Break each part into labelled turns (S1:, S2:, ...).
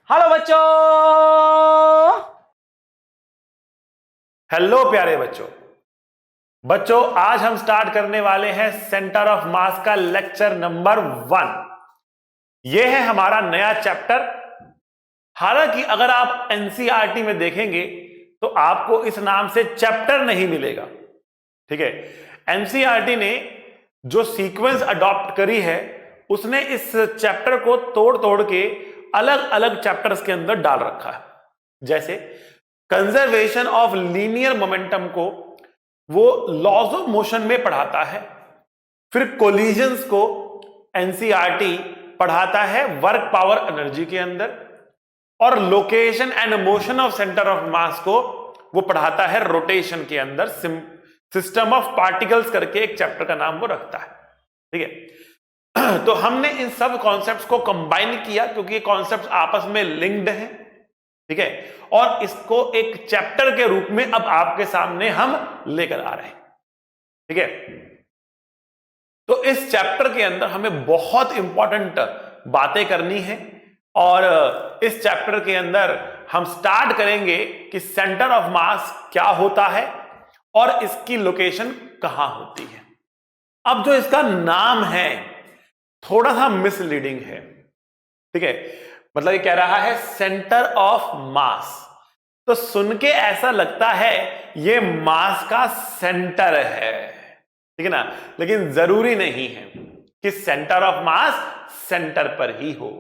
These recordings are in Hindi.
S1: हेलो बच्चों।
S2: हेलो प्यारे बच्चों। बच्चों आज हम स्टार्ट करने वाले हैं सेंटर ऑफ मास का लेक्चर नंबर 1। यह है हमारा नया चैप्टर। हालांकि अगर आप एनसीईआरटी में देखेंगे तो आपको इस नाम से चैप्टर नहीं मिलेगा। ठीक है, एनसीईआरटी ने जो सीक्वेंस अडॉप्ट करी है उसने इस चैप्टर को तोड़ तोड़ के अलग अलग चैप्टर्स के अंदर डाल रखा है। जैसे कंजर्वेशन ऑफ लीनियर मोमेंटम को वो लॉज ऑफ मोशन में पढ़ाता है, फिर कोलिजन्स को एनसीईआरटी पढ़ाता है वर्क पावर एनर्जी के अंदर, और location and motion of centre of मास को वो पढ़ाता है रोटेशन के अंदर। सिस्टम ऑफ पार्टिकल्स करके एक चैप्टर का नाम वो रखता है। ठीक है, तो हमने इन सब कॉन्सेप्ट्स को कंबाइन किया क्योंकि ये कॉन्सेप्ट्स आपस में लिंक्ड हैं। ठीक है, और इसको एक चैप्टर के रूप में अब आपके सामने हम लेकर आ रहे हैं। ठीक है, तो इस चैप्टर के अंदर हमें बहुत इंपॉर्टेंट बातें करनी है और इस चैप्टर के अंदर हम स्टार्ट करेंगे कि सेंटर ऑफ मास क्या होता है और इसकी लोकेशन कहां होती है। अब जो इसका नाम है थोड़ा सा मिसलीडिंग है। ठीक है, मतलब ये कह रहा है सेंटर ऑफ मास, तो सुन के ऐसा लगता है ये मास का सेंटर है। ठीक है ना, लेकिन जरूरी नहीं है कि सेंटर ऑफ मास सेंटर पर ही हो।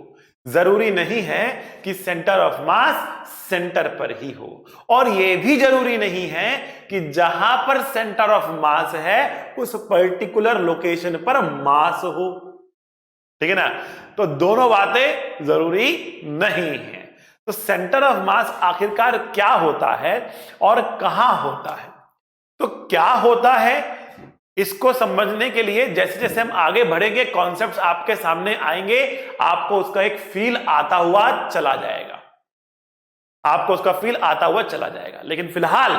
S2: जरूरी नहीं है कि सेंटर ऑफ मास सेंटर पर ही हो, और यह भी जरूरी नहीं है कि जहां पर सेंटर ऑफ मास है उस पर्टिकुलर लोकेशन पर मास हो। ठीक है ना, तो दोनों बातें जरूरी नहीं है। तो सेंटर ऑफ मास आखिरकार क्या होता है और कहां होता है? तो क्या होता है इसको समझने के लिए जैसे जैसे हम आगे बढ़ेंगे कॉन्सेप्ट्स आपके सामने आएंगे, आपको उसका एक फील आता हुआ चला जाएगा। आपको उसका फील आता हुआ चला जाएगा। लेकिन फिलहाल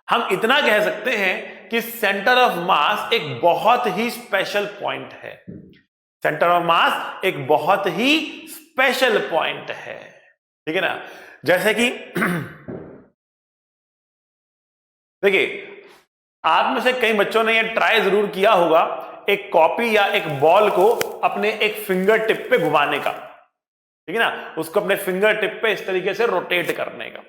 S2: हम इतना कह सकते हैं कि सेंटर ऑफ मास एक बहुत ही स्पेशल पॉइंट है। सेंटर ऑफ मास एक बहुत ही स्पेशल पॉइंट है। ठीक है ना, जैसे कि देखिए, आप में से कई बच्चों ने यह ट्राई जरूर किया होगा एक कॉपी या एक बॉल को अपने एक फिंगर टिप पे घुमाने का। ठीक है ना, उसको अपने फिंगर टिप पे इस तरीके से रोटेट करने का।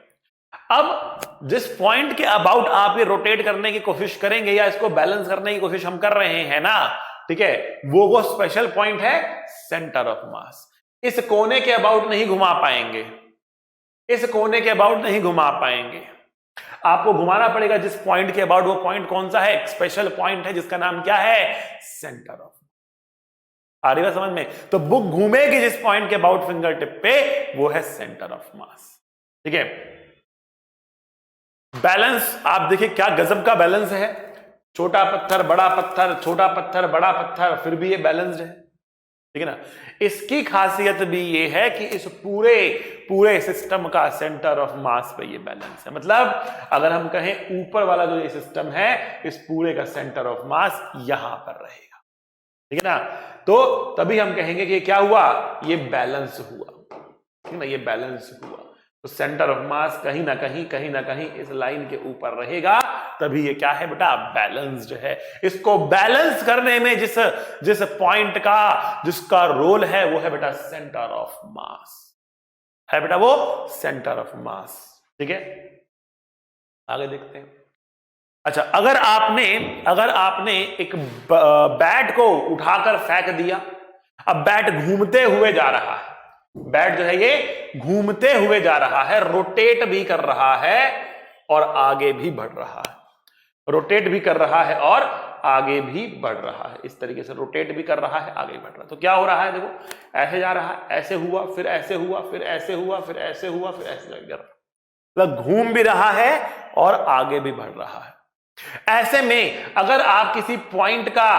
S2: अब जिस पॉइंट के अबाउट आप ये रोटेट करने की कोशिश करेंगे या इसको बैलेंस करने की कोशिश हम कर रहे हैं ना, ठीक है, वो स्पेशल पॉइंट है सेंटर ऑफ मास। इस कोने के अबाउट नहीं घुमा पाएंगे, इस कोने के अबाउट नहीं घुमा पाएंगे। आपको घुमाना पड़ेगा जिस पॉइंट के अबाउट। वो पॉइंट कौन सा है? स्पेशल पॉइंट है जिसका नाम क्या है? Centre of. आ रही है समझ में? तो बुक घूमेगी जिस पॉइंट के अबाउट फिंगर टिप पे, वो है सेंटर ऑफ मास। ठीक है, बैलेंस आप देखिए क्या गजब का बैलेंस है। छोटा पत्थर बड़ा पत्थर, छोटा पत्थर बड़ा पत्थर, फिर भी ये बैलेंस्ड है। ठीक है ना, इसकी खासियत भी ये है कि इस पूरे सिस्टम का सेंटर ऑफ मास पे ये बैलेंस है। मतलब अगर हम कहें ऊपर वाला जो ये सिस्टम है, इस पूरे का सेंटर ऑफ मास यहां पर रहेगा। ठीक है ना, तो तभी हम कहेंगे कि क्या हुआ? ये बैलेंस हुआ। ठीक है ना, ये बैलेंस हुआ। तो सेंटर ऑफ मास कहीं ना कहीं इस लाइन के ऊपर रहेगा, तभी ये क्या है बेटा? बैलेंस्ड है। इसको बैलेंस करने में जिस पॉइंट का जिसका रोल है वो है बेटा सेंटर ऑफ मास, है बेटा वो सेंटर ऑफ मास। ठीक है, आगे देखते हैं। अच्छा, अगर आपने एक बैट को उठाकर फेंक दिया, अब बैट घूमते हुए जा रहा है। बैट जो है ये घूमते हुए जा रहा है, रोटेट भी कर रहा है और आगे भी बढ़ रहा है। रोटेट भी कर रहा है और आगे भी बढ़ रहा है। इस तरीके से रोटेट भी कर रहा है, आगे बढ़ रहा है। तो क्या हो रहा है? देखो, ऐसे जा रहा है, ऐसे हुआ, फिर ऐसे हुआ, फिर ऐसे हुआ, फिर ऐसे हुआ, फिर ऐसे जा रहा है। मतलब घूम भी रहा है और आगे भी बढ़ रहा है। ऐसे में अगर आप किसी पॉइंट का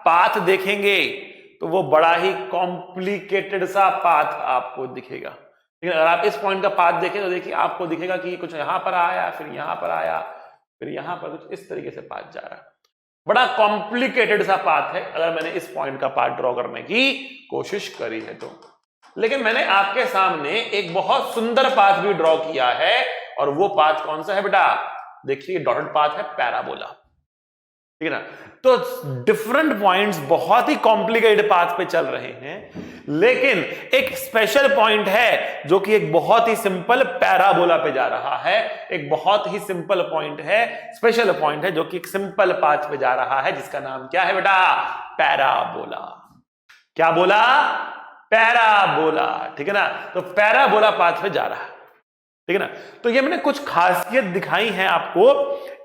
S2: पाथ देखेंगे तो वो बड़ा ही कॉम्प्लिकेटेड सा पाथ आपको दिखेगा। लेकिन अगर आप इस पॉइंट का पाथ देखें तो देखिए आपको दिखेगा कि कुछ यहां पर आया, फिर यहां पर आया, फिर यहां पर, कुछ इस तरीके से पाथ जा रहा है। बड़ा कॉम्प्लिकेटेड सा पाथ है अगर मैंने इस पॉइंट का पाथ ड्रॉ करने की कोशिश करी है तो। लेकिन मैंने आपके सामने एक बहुत सुंदर पाथ भी ड्रॉ किया है, और वो पाथ कौन सा है बेटा? देखिए डॉटेड पाथ है पैराबोला, ठीक है ना। तो डिफरेंट पॉइंट्स बहुत ही कॉम्प्लिकेटेड पाथ पे चल रहे हैं, लेकिन एक स्पेशल पॉइंट है जो कि एक बहुत ही सिंपल पैराबोला पे जा रहा है। एक बहुत ही सिंपल पॉइंट है, स्पेशल पॉइंट है जो कि एक सिंपल पाथ पे जा रहा है, जिसका नाम क्या है बेटा? पैराबोला। क्या बोला? पैराबोला, ठीक है ना। तो पैराबोला पाथ पे जा रहा है, ठीक है ना। तो ये मैंने कुछ खासियत दिखाई है आपको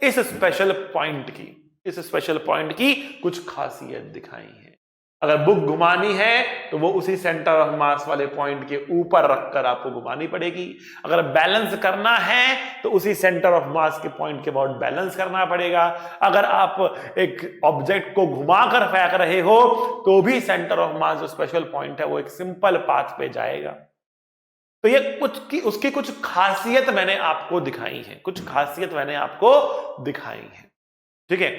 S2: इस स्पेशल पॉइंट की, इस स्पेशल पॉइंट की कुछ खासियत दिखाई है। अगर बुक घुमानी है तो वो उसी सेंटर ऑफ मास वाले पॉइंट के ऊपर रखकर आपको घुमानी पड़ेगी। अगर बैलेंस करना है तो उसी सेंटर ऑफ मास के पॉइंट के अबाउट बैलेंस करना पड़ेगा। अगर आप एक ऑब्जेक्ट को घुमाकर फेंक रहे हो तो भी सेंटर ऑफ मास जो स्पेशल पॉइंट है वो एक सिंपल पाथ पे जाएगा। तो ये उसकी कुछ खासियत मैंने आपको दिखाई है, कुछ खासियत मैंने आपको दिखाई है, ठीक है।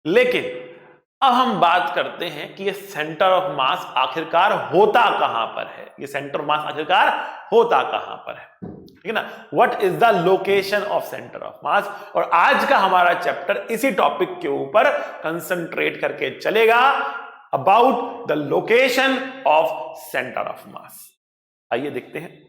S2: लेकिन अब हम बात करते हैं कि ये सेंटर ऑफ मास आखिरकार होता कहां पर है, ये सेंटर ऑफ मास आखिरकार होता कहां पर है, ठीक है ना। What is the location of centre of मास। और आज का हमारा चैप्टर इसी टॉपिक के ऊपर कंसंट्रेट करके चलेगा, about the location of centre of मास। आइए देखते हैं।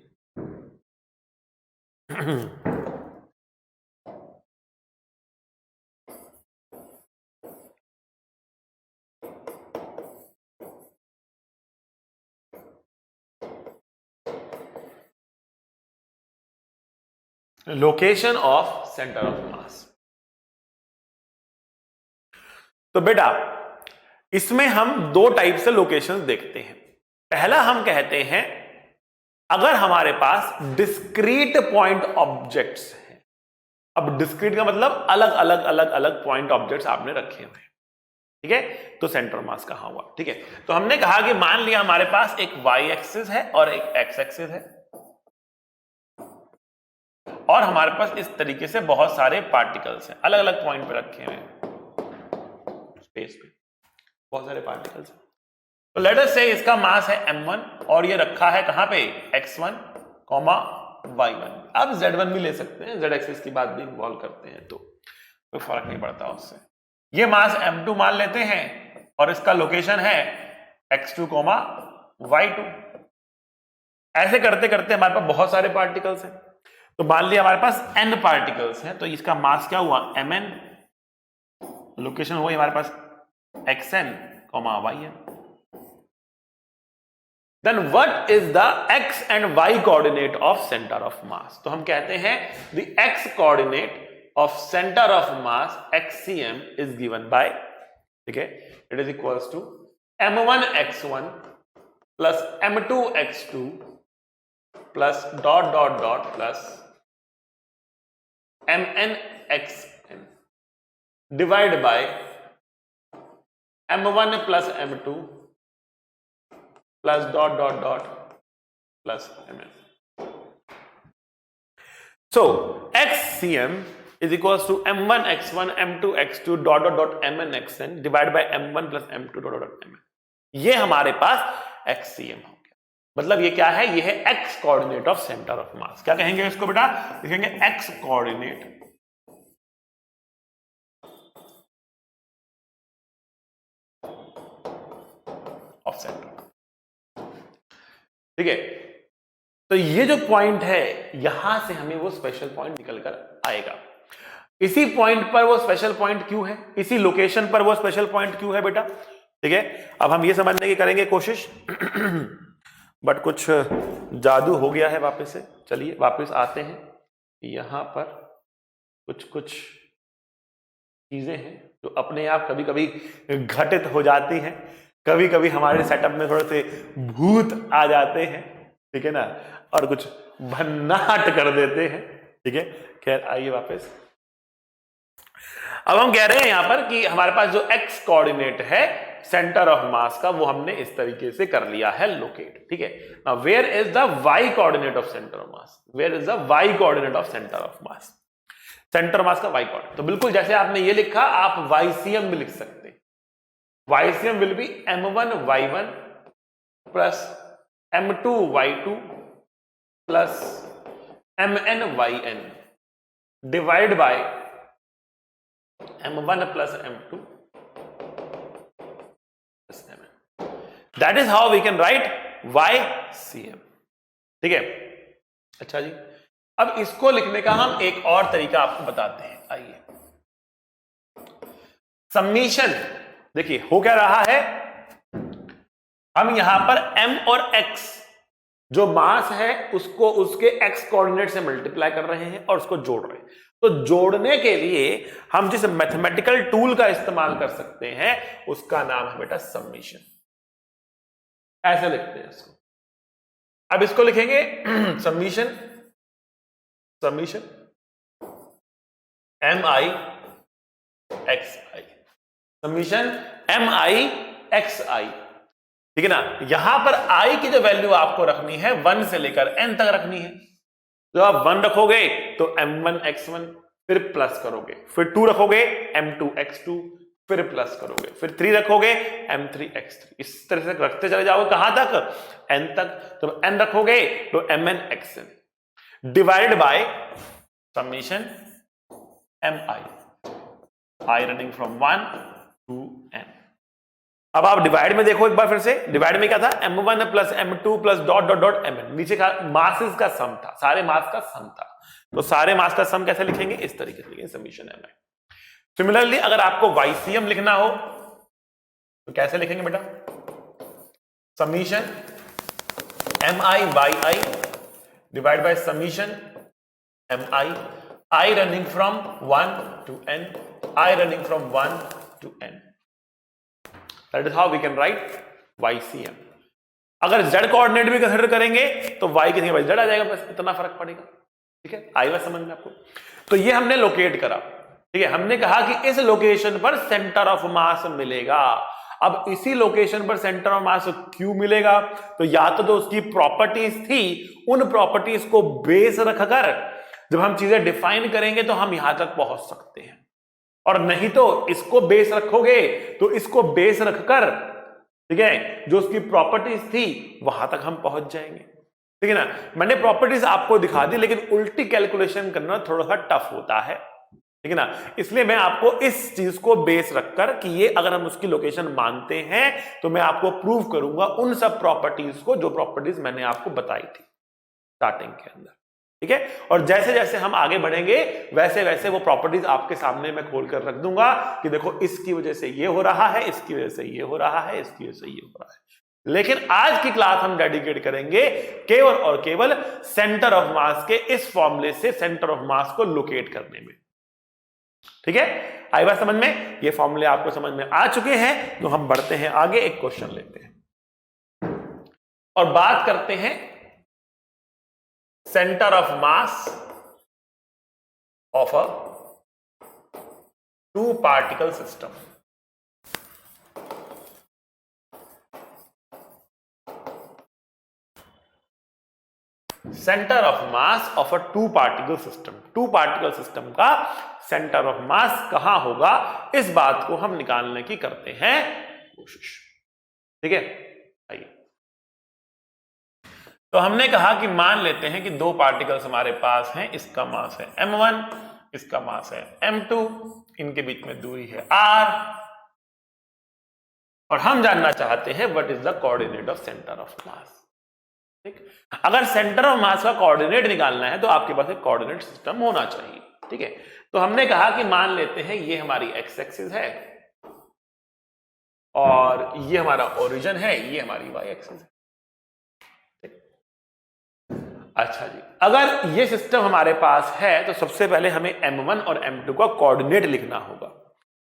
S2: लोकेशन ऑफ सेंटर ऑफ मास। तो बेटा इसमें हम दो टाइप से लोकेशंस देखते हैं। पहला हम कहते हैं अगर हमारे पास डिस्क्रीट पॉइंट ऑब्जेक्ट्स हैं। अब डिस्क्रीट का मतलब अलग अलग अलग अलग पॉइंट ऑब्जेक्ट्स आपने रखे हुए हैं, ठीक है। तो सेंटर मास कहां हुआ, ठीक है। तो हमने कहा कि मान लिया हमारे पास एक वाई एक्सिस है और एक एक्स एक्सिस है, और हमारे पास इस तरीके से बहुत सारे पार्टिकल्स हैं, अलग अलग पॉइंट पे रखे हुए हैं स्पेस पे, बहुत सारे पार्टिकल्स हैं। तो लेट अस से इसका मास है m1 और ये रखा है कहां पे? x1, y1। अब z1 भी ले सकते हैं, z एक्सिस की बात भी इन्वॉल्व करते हैं तो कोई फर्क नहीं पड़ता उससे। ये मास m2 मान लेते हैं और इसका लोकेशन है x2, y2। ऐसे करते करते हमारे पास बहुत सारे पार्टिकल्स हैं। तो मान लिया हमारे पास n पार्टिकल्स हैं, तो इसका मास क्या हुआ? mn। लोकेशन हुई हमारे पास xn, yn। Then what is the x and y coordinate of center of mass? तो हम कहते हैं the x coordinate of center of mass xcm is given by, ठीक है, it is equals to m1 x1 plus m2 x2 plus dot dot dot plus mn xn divided by m1 plus m2 plus dot dot dot plus mn. So xcm is equals to m1 x1 m2 x2 dot dot dot mn xn divided by m1 plus m2 dot dot mn. ये हमारे पास xcm हो गया। मतलब ये क्या है? ये है x coordinate of centre of मास। क्या कहेंगे इसको बेटा? लिखेंगे x कोऑर्डिनेट ऑफ सेंटर, ठीक है। तो ये जो पॉइंट है यहां से हमें वो स्पेशल पॉइंट निकल कर आएगा। इसी पॉइंट पर वो स्पेशल पॉइंट क्यों है, इसी लोकेशन पर वो स्पेशल पॉइंट क्यों है बेटा, ठीक है। अब हम ये समझने की करेंगे कोशिश बट कुछ जादू हो गया है वापस से। चलिए वापस आते हैं। यहां पर कुछ कुछ चीजें हैं जो अपने आप कभी कभी घटित हो जाती हैं, कभी कभी हमारे सेटअप में थोड़े से भूत आ जाते हैं, ठीक है ना, और कुछ भन्नाट कर देते हैं, ठीक है। खैर आइए वापस। अब हम कह रहे हैं यहां पर कि हमारे पास जो x कोऑर्डिनेट है सेंटर ऑफ मास का वो हमने इस तरीके से कर लिया है लोकेट, ठीक है। Now where is the y coordinate of centre of mass? Where is the y coordinate of centre of mass? Centre mass का y कोऑर्डिनेट, तो बिल्कुल जैसे आपने ये लिखा आप YCM भी लिख सकते हैं। YCM will be m1 y1 plus m2y2 plus mny divide by m1 plus m2 plus mn। That is how we can write YCM। ठीक है, अच्छा जी, अब इसको लिखने का हम एक और तरीका आपको बताते हैं। आइए, सम्मीशन, देखिए हो क्या रहा है, हम यहां पर m और x जो मास है उसको उसके x कोऑर्डिनेट से मल्टीप्लाई कर रहे हैं और उसको जोड़ रहे हैं। तो जोड़ने के लिए हम जिस मैथमेटिकल टूल का इस्तेमाल कर सकते हैं उसका नाम है बेटा सम्मीशन। ऐसे लिखते हैं इसको। अब इसको लिखेंगे सम्मीशन mi xi, summation mi xi। ठीक है ना, यहां पर i की जो वैल्यू आपको रखनी है 1 से लेकर n तक रखनी है। जब आप 1 रखोगे तो m1 x1, फिर प्लस करोगे, फिर 2 रखोगे m2 x2, फिर प्लस करोगे, फिर 3 रखोगे m3 x3, इस तरह से रखते चले जाओगे कहां तक, n तक। जब n रखोगे तो mn xn divide by summation mi, i running from 1 to n। अब आप डिवाइड में देखो एक बार फिर से, डिवाइड में क्या था, m1 plus m2 plus dot dot dot mn, नीचे का मासेस का सम था, सारे मास का सम था। तो सारे मास का सम कैसे लिखेंगे, इस तरीके से लिखेंगे, समीशन mi। सिमिलरली अगर आपको YCM लिखना हो तो कैसे लिखेंगे बेटा, summation mi yi divide by summation mi, i running from 1 to n, i running from 1 to n। That is how we can write YCM। अगर z कोऑर्डिनेट भी कंसीडर करेंगे तो y की जगह z आ जाएगा, बस इतना फर्क पड़ेगा। ठीक है, आई बात समझ में आपको। तो ये हमने लोकेट करा। ठीक है, हमने कहा कि इस लोकेशन पर सेंटर ऑफ मास मिलेगा। अब इसी लोकेशन पर सेंटर ऑफ मास क्यों मिलेगा, तो या तो उसकी प्रॉपर्टीज थी, उन प्रॉपर्टीज को बेस रखकर जब हम चीजें डिफाइन करेंगे तो हम यहां तक पहुंच सकते हैं, और नहीं तो इसको बेस रखोगे तो इसको बेस रखकर, ठीक है, जो उसकी प्रॉपर्टीज थी वहां तक हम पहुंच जाएंगे। ठीक है ना, मैंने प्रॉपर्टीज आपको दिखा दी, लेकिन उल्टी कैलकुलेशन करना थोड़ा सा टफ होता है। ठीक है ना, इसलिए मैं आपको इस चीज को बेस रखकर कि ये अगर हम उसकी लोकेशन मानते हैं तो मैं आपको प्रूव करूंगा उन सब प्रॉपर्टीज को जो प्रॉपर्टीज मैंने आपको बताई थी स्टार्टिंग के अंदर। ठीक है, और जैसे जैसे हम आगे बढ़ेंगे वैसे वैसे वो प्रॉपर्टीज आपके सामने मैं खोल कर रख दूंगा कि देखो इसकी वजह से ये हो रहा है, इसकी वजह से ये हो रहा है, इसकी वजह से ये हो रहा है। लेकिन आज की क्लास हम डेडिकेट करेंगे केवल और केवल सेंटर ऑफ मास के इस फॉर्मूले से सेंटर ऑफ मास को लोकेट करने में। ठीक है, आई बात समझ में, ये फॉर्मूले आपको समझ में आ चुके हैं। तो हम बढ़ते हैं आगे, एक क्वेश्चन लेते हैं और बात करते हैं centre of mass of a 2 particle system. Centre of mass of a 2 particle system. 2 particle system का सेंटर ऑफ मास कहां होगा, इस बात को हम निकालने की करते हैं कोशिश। ठीक है, आइए। तो हमने कहा कि मान लेते हैं कि 2 पार्टिकल्स हमारे पास हैं, इसका मास है m1, इसका मास है m2, इनके बीच में दूरी है r, और हम जानना चाहते हैं what is the coordinate of centre of मास। ठीक, अगर सेंटर ऑफ मास का कोऑर्डिनेट निकालना है तो आपके पास एक कोऑर्डिनेट सिस्टम होना चाहिए। ठीक है, तो हमने कहा कि मान लेते हैं ये हमारी एक्स एक्सिस है और ये हमारा ओरिजिन है, ये हमारी वाई एक्सिस है। अच्छा जी, अगर ये सिस्टम हमारे पास है तो सबसे पहले हमें m1 और m2 का कोऑर्डिनेट लिखना होगा।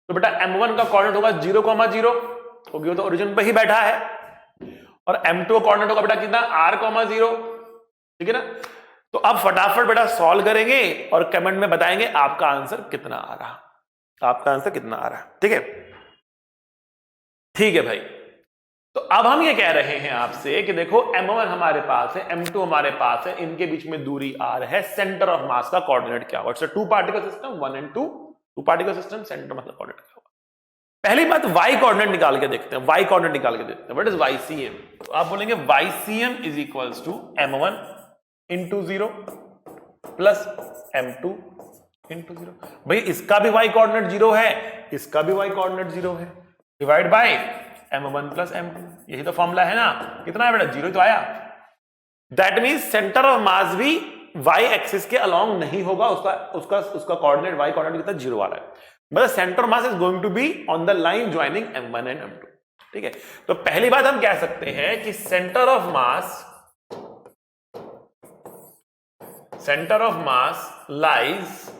S2: तो बेटा m1 का कोऑर्डिनेट होगा 0,0, क्योंकि वो तो ओरिजिन पे ही बैठा है, और m2 का कोऑर्डिनेट होगा बेटा कितना, r,0। ठीक है ना, तो अब फटाफट बेटा सॉल्व करेंगे और कमेंट में बताएंगे आपका आंसर कितना आ रहा, आपका आंसर कितना आ रहा। ठीक है, ठीक है भाई। तो अब हम ये कह रहे हैं आपसे कि देखो m1 हमारे पास है, m2 हमारे पास है, इनके बीच में दूरी r है, सेंटर ऑफ मास का कोऑर्डिनेट क्या होगा, it's a 2 particle system, 1 and 2 particle system, centre मतलब कोऑर्डिनेट क्या होगा। पहली बात y कोऑर्डिनेट निकाल के देखते हैं, y कोऑर्डिनेट निकाल के देखते हैं। What is YCM? तो आप बोलेंगे YCM is equals to m1 into 0 plus m2 into 0। भाई इसका भी y कोऑर्डिनेट 0 है, इसका भी y कोऑर्डिनेट 0 है, divide by m1 plus m2। यही तो फॉर्मूला है ना। कितना है बेटा? 0 तो आया। दैट मींस सेंटर ऑफ मास भी y एक्सिस के अलोंग नहीं होगा, उसका कोऑर्डिनेट y कोऑर्डिनेट कितना 0 आ रहा है। मतलब centre mass is going to be on the line joining m1 and m2। ठीक है, तो पहली बात हम कह सकते हैं कि centre of mass lies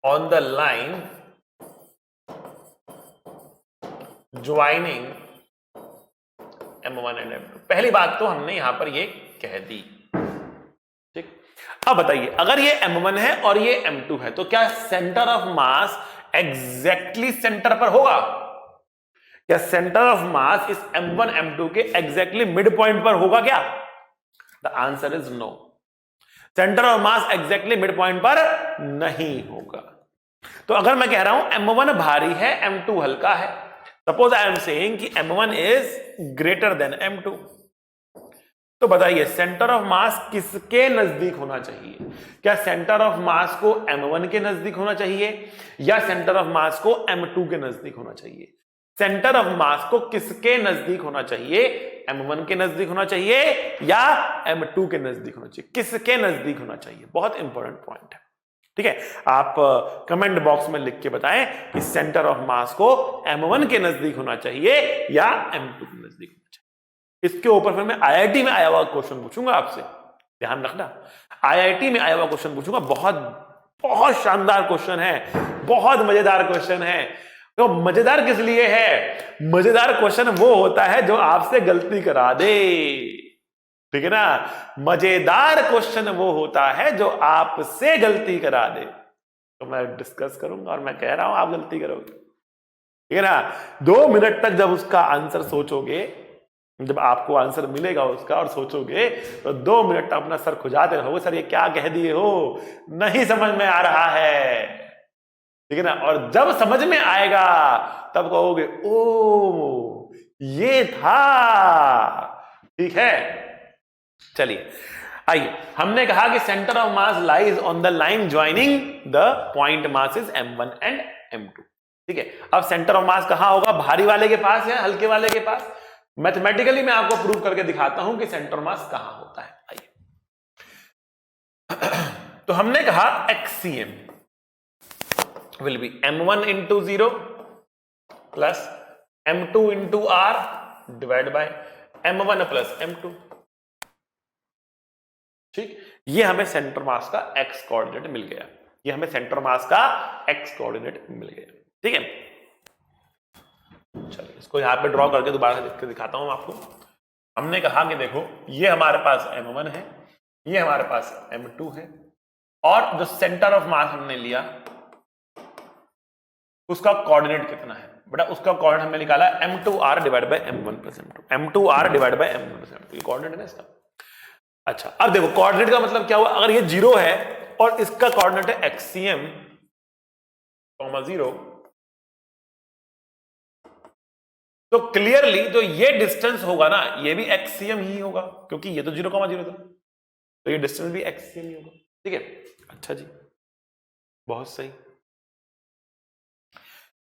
S2: on the line joining m1 and m2। पहली बात तो हमने यहां पर ये कह दी। ठीक, अब बताइए, अगर ये m1 है और ये m2 है तो क्या centre of mass exactly centre पर होगा? क्या सेंटर ऑफ मास इस m1 m2 के एग्जैक्टली मिड पॉइंट पर होगा क्या? The answer is no. Centre of mass exactly mid point पर नहीं होगा। तो अगर मैं कह रहा हूं m1 भारी है, m2 हल्का है, सपोज आई एम सेइंग कि m1 is greater than m2, तो बताइए सेंटर ऑफ मास किसके नजदीक होना चाहिए? क्या सेंटर ऑफ मास को m1 के नजदीक होना चाहिए या सेंटर ऑफ मास को m2 के नजदीक होना चाहिए? सेंटर ऑफ मास को किसके नजदीक होना चाहिए? m1 के नजदीक होना चाहिए या m2 के नजदीक होना चाहिए? किसके नजदीक होना चाहिए? बहुत इंपॉर्टेंट पॉइंट है। ठीक है, आप कमेंट बॉक्स में लिख के बताएं कि सेंटर ऑफ मास को m1 के नजदीक होना चाहिए या m2 के नजदीक होना चाहिए। इसके ऊपर फिर मैं आईआईटी में आया हुआ क्वेश्चन पूछूंगा आपसे, ध्यान रखना। आईआईटी में आया हुआ क्वेश्चन पूछूंगा, बहुत बहुत शानदार क्वेश्चन है, बहुत मजेदार क्वेश्चन है। तो मजेदार किस लिए है? मजेदार क्वेश्चन वो होता है जो आपसे गलती करा दे। ठीक है ना, मजेदार क्वेश्चन वो होता है जो आपसे गलती करा दे। तो मैं डिस्कस करूंगा और मैं कह रहा हूं आप गलती करोगे। ठीक है ना, 2 मिनट तक जब उसका आंसर सोचोगे, जब आपको आंसर मिलेगा उसका और सोचोगे, तो 2 मिनट तक अपना सर खुजाते रहोगे, सर ये क्या कह दिए हो, नहीं समझ में आ रहा है। ठीक है ना, और जब समझ में आएगा तब कहोगे ओ ये था। ठीक है, चलिए आइए, हमने कहा कि centre of mass lies on the line joining the point masses m1 and m2। ठीक है, अब सेंटर ऑफ मास कहां होगा? भारी वाले के पास या हल्के वाले के पास? मैथमेटिकली मैं आपको प्रूव करके दिखाता हूं कि सेंटर मास कहां होता है। आइए, तो हमने कहा XCM will be m1 into 0 plus m2 into r divide by m1 plus m2। ठीक, ये हमें सेंटर मास का x कोऑर्डिनेट मिल गया। ये हमें सेंटर मास का x कोऑर्डिनेट मिल गया। ठीक है, चलिए इसको यहां पे ड्रॉ करके दोबारा लिख के दिखाता हूं आपको। हमने कहा कि देखो ये हमारे पास m1 है, ये हमारे पास m2 है, और जो सेंटर ऑफ मास हमने लिया उसका कोऑर्डिनेट कितना है? बेटा उसका कोऑर्डिनेट हमने निकाला m2r divide by m1 plus m2। m2r divide by m1 plus m2 ये कोऑर्डिनेट है ना इसका। अच्छा, अब देखो कोऑर्डिनेट का मतलब क्या हुआ? अगर ये 0 है और इसका कोऑर्डिनेट है XCM, 0, तो क्लियरली जो ये डिस्टेंस होगा ना, ये भी XCM ही होगा, क्योंकि ये तो 0, 0 था, तो ये डिस्टेंस भी XCM ही होगा। ठीक है, अच्छा जी, बहुत सही।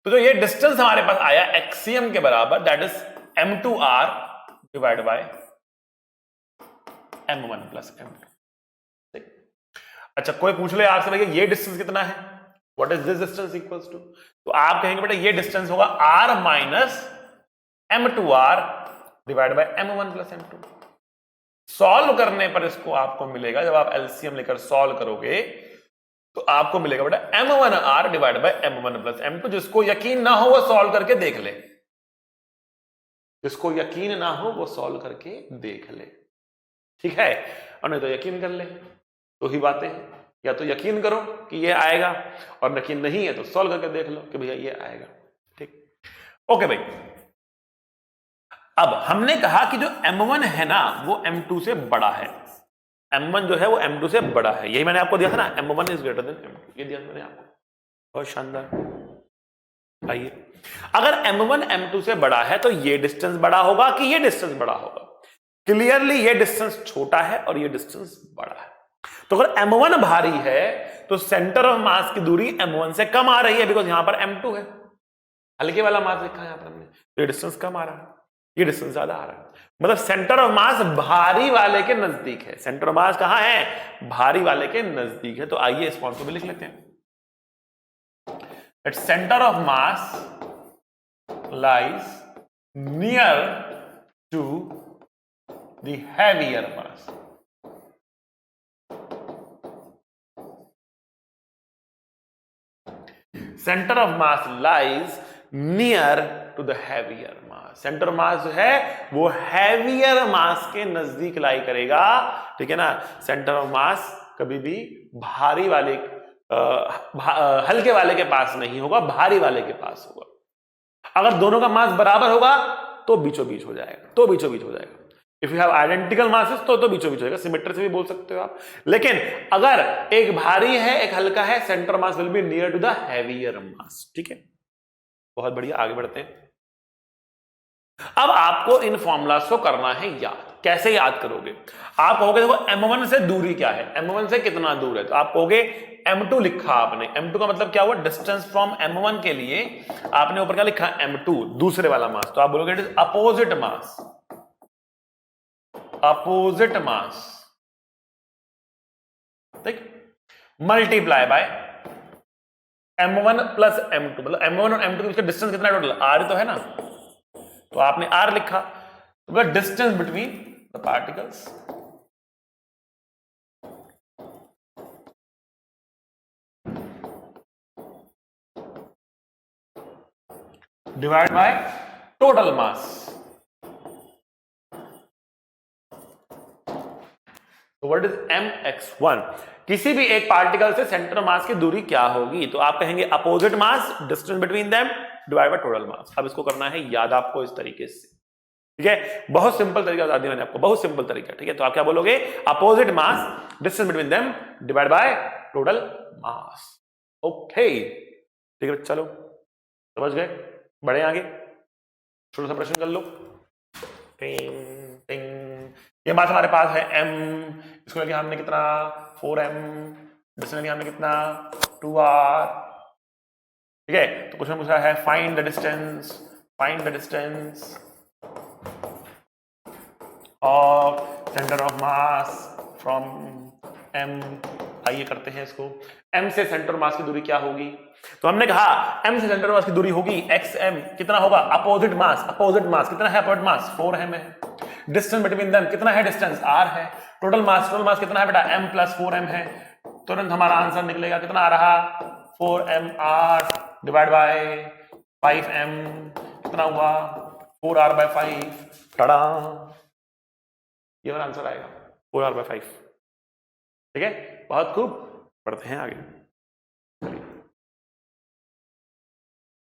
S2: तो जो ये डिस्टेंस हमारे पास आया XCM के बराबर, that is m2r divide by m1 plus m2। अच्छा, कोई पूछ ले आपसे भैया ये डिस्टेंस कितना है, what is this distance equals to? तो आप कहेंगे बेटा ये डिस्टेंस होगा r minus m2r divide by m1 plus m2। Solve करने पर इसको आपको मिलेगा, जब आप एलसीएम लेकर सॉल्व करोगे तो आपको मिलेगा बेटा m1r divide by m1 plus m2। जिसको यकीन ना हो वो सॉल्व करके देख ले, जिसको यकीन ना हो वो सॉल्व करके देख ले। ठीक है, और नहीं तो यकीन कर ले। तो ही बातें हैं, या तो यकीन करो कि ये आएगा, और यकीन नहीं है तो सॉल्व करके देख लो कि भैया ये आएगा। ठीक, ओके भाई। अब हमने कहा कि जो m1 है ना वो m2 से बड़ा है, m1 जो है वो m2 से बड़ा है। यही मैंने आपको दिया था ना, m1 is greater than m2, ये दिया मैंने आपको। बहुत शानदार। आइए, अगर m1 m2 से बड़ा है तो ये डिस्टेंस बड़ा होगा कि ये डिस्टेंस बड़ा होगा? क्लियरली ये डिस्टेंस छोटा है और ये डिस्टेंस बड़ा है। तो अगर m1 भारी है तो सेंटर ऑफ मास की दूरी m1 से कम आ रही है, बिकॉज यहां पर m2 है, हल्के वाला मास लिखा है यहां पर हमने, तो ये डिस्टेंस कम आ रहा है, ये डिस्टेंस ज्यादा आ रहा है। मतलब सेंटर ऑफ मास भारी वाले के नजदीक है। सेंटर ऑफ मास कहां है? भारी वाले के नजदीक है। तो आइए इस फॉर्म को भी लिख लेते हैं। That centre of mass lies near to the heavier mass. Center of mass lies near to the heavier mass. Centre mass जो है वो हैवियर मास के नजदीक लाई करेगा, ठीक है ना। सेंटर ऑफ मास कभी भी भारी वाले हल्के वाले के पास नहीं होगा, भारी वाले के पास होगा। अगर दोनों का मास बराबर होगा तो बीचों बीच हो जाएगा, तो बीचों बीच हो जाएगा। If you have identical masses तो बीचों बीच हो जाएगा, सिमेट्री से भी बोल सकते हो आप। लेकिन अगर एक भारी है एक हल्का है, centre mass will be near to the heavier mass, ठीक है। बहुत बढ़िया, आगे बढ़ते हैं। अब आपको इन फॉर्मूलास को करना है याद। कैसे याद करोगे? आप कहोगे देखो m1 से दूरी क्या है, m1 से कितना दूर है, तो आप कहोगे m2 लिखा आपने। m2 का मतलब क्या हुआ? डिस्टेंस फ्रॉम m1 के लिए आपने ऊपर क्या लिखा? m2, दूसरे वाला मास। तो आप बोलोगे it is opposite mass, opposite mass, ठीक, multiply bye m1 plus m2। मतलब m1 और m2 के बीच का डिस्टेंस कितना है टोटल? r तो है ना, तो आपने r लिखा। तो distance between the particles divide by total mass. तो व्हाट इज mx1? किसी भी एक पार्टिकल से सेंटर मास की दूरी क्या होगी? तो आप कहेंगे opposite mass, distance between them divide by total mass. अब इसको करना है याद आपको इस तरीके से, ठीक है। बहुत सिंपल तरीका बता दिया मैंने आपको, बहुत सिंपल तरीका, ठीक है। तो आप क्या बोलोगे? Opposite mass, distance between them divide by total mass. Okay, ठीक है, चलो समझ गए, बढ़े आगे। छोटा सा प्रश्न कर लो। टिंग टिंग, ये मास हमारे पास है m, इसको लेके हमने कितना? 4m, डिस्टेंस लेके हमने कितना? 2r, ठीक है। तो क्वेश्चन पूछा है find the distance, find the distance of centre of mass from m। आइए करते हैं इसको। m से सेंटर मास की दूरी क्या होगी? तो हमने कहा m से सेंटर मास की दूरी होगी xm, कितना होगा? अपोजिट मास, अपोजिट मास कितना है? अपोजिट मास 4m है। डिस्टेंस बिटवीन देम कितना है? डिस्टेंस r है। टोटल मास कितना है बेटा? m प्लस 4m है। तुरंत हमारा आंसर निकलेगा, कितना आ रहा? 4mr डिवाइड बाय 5m, कितना हुआ? 4r bye 5। टड़ा, ये वाला आंसर आएगा 4r बाय 5, ठीक है। बहुत खूब, पढ़ते हैं आगे।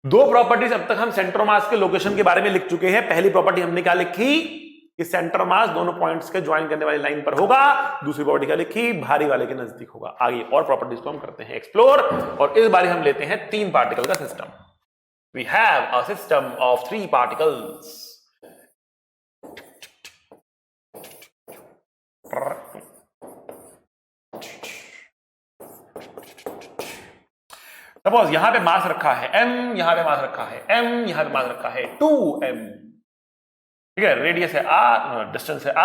S2: दो प्रॉपर्टीज अब तक हम सेंटर मास के लोकेशन के बारे में लिख चुके हैं। पहली प्रॉपर्टी हमने क्या लिखी? कि सेंटर मास दोनों पॉइंट्स के ज्वाइन करने वाली लाइन पर होगा। दूसरी प्रॉपर्टी क्या लिखी? भारी वाले के नजदीक होगा। आगे और प्रॉपर्टीज को हम करते हैं एक्सप्लोर, और इस बार हम लेते हैं 3 पार्टिकल का सिस्टम। We have a system of 3 particles. Suppose यहां पे मास रखा है m, यहां पे मास रखा है m, यहां पे मास रखा है 2m, ठीक है। रेडियस है r, डिस्टेंस है r,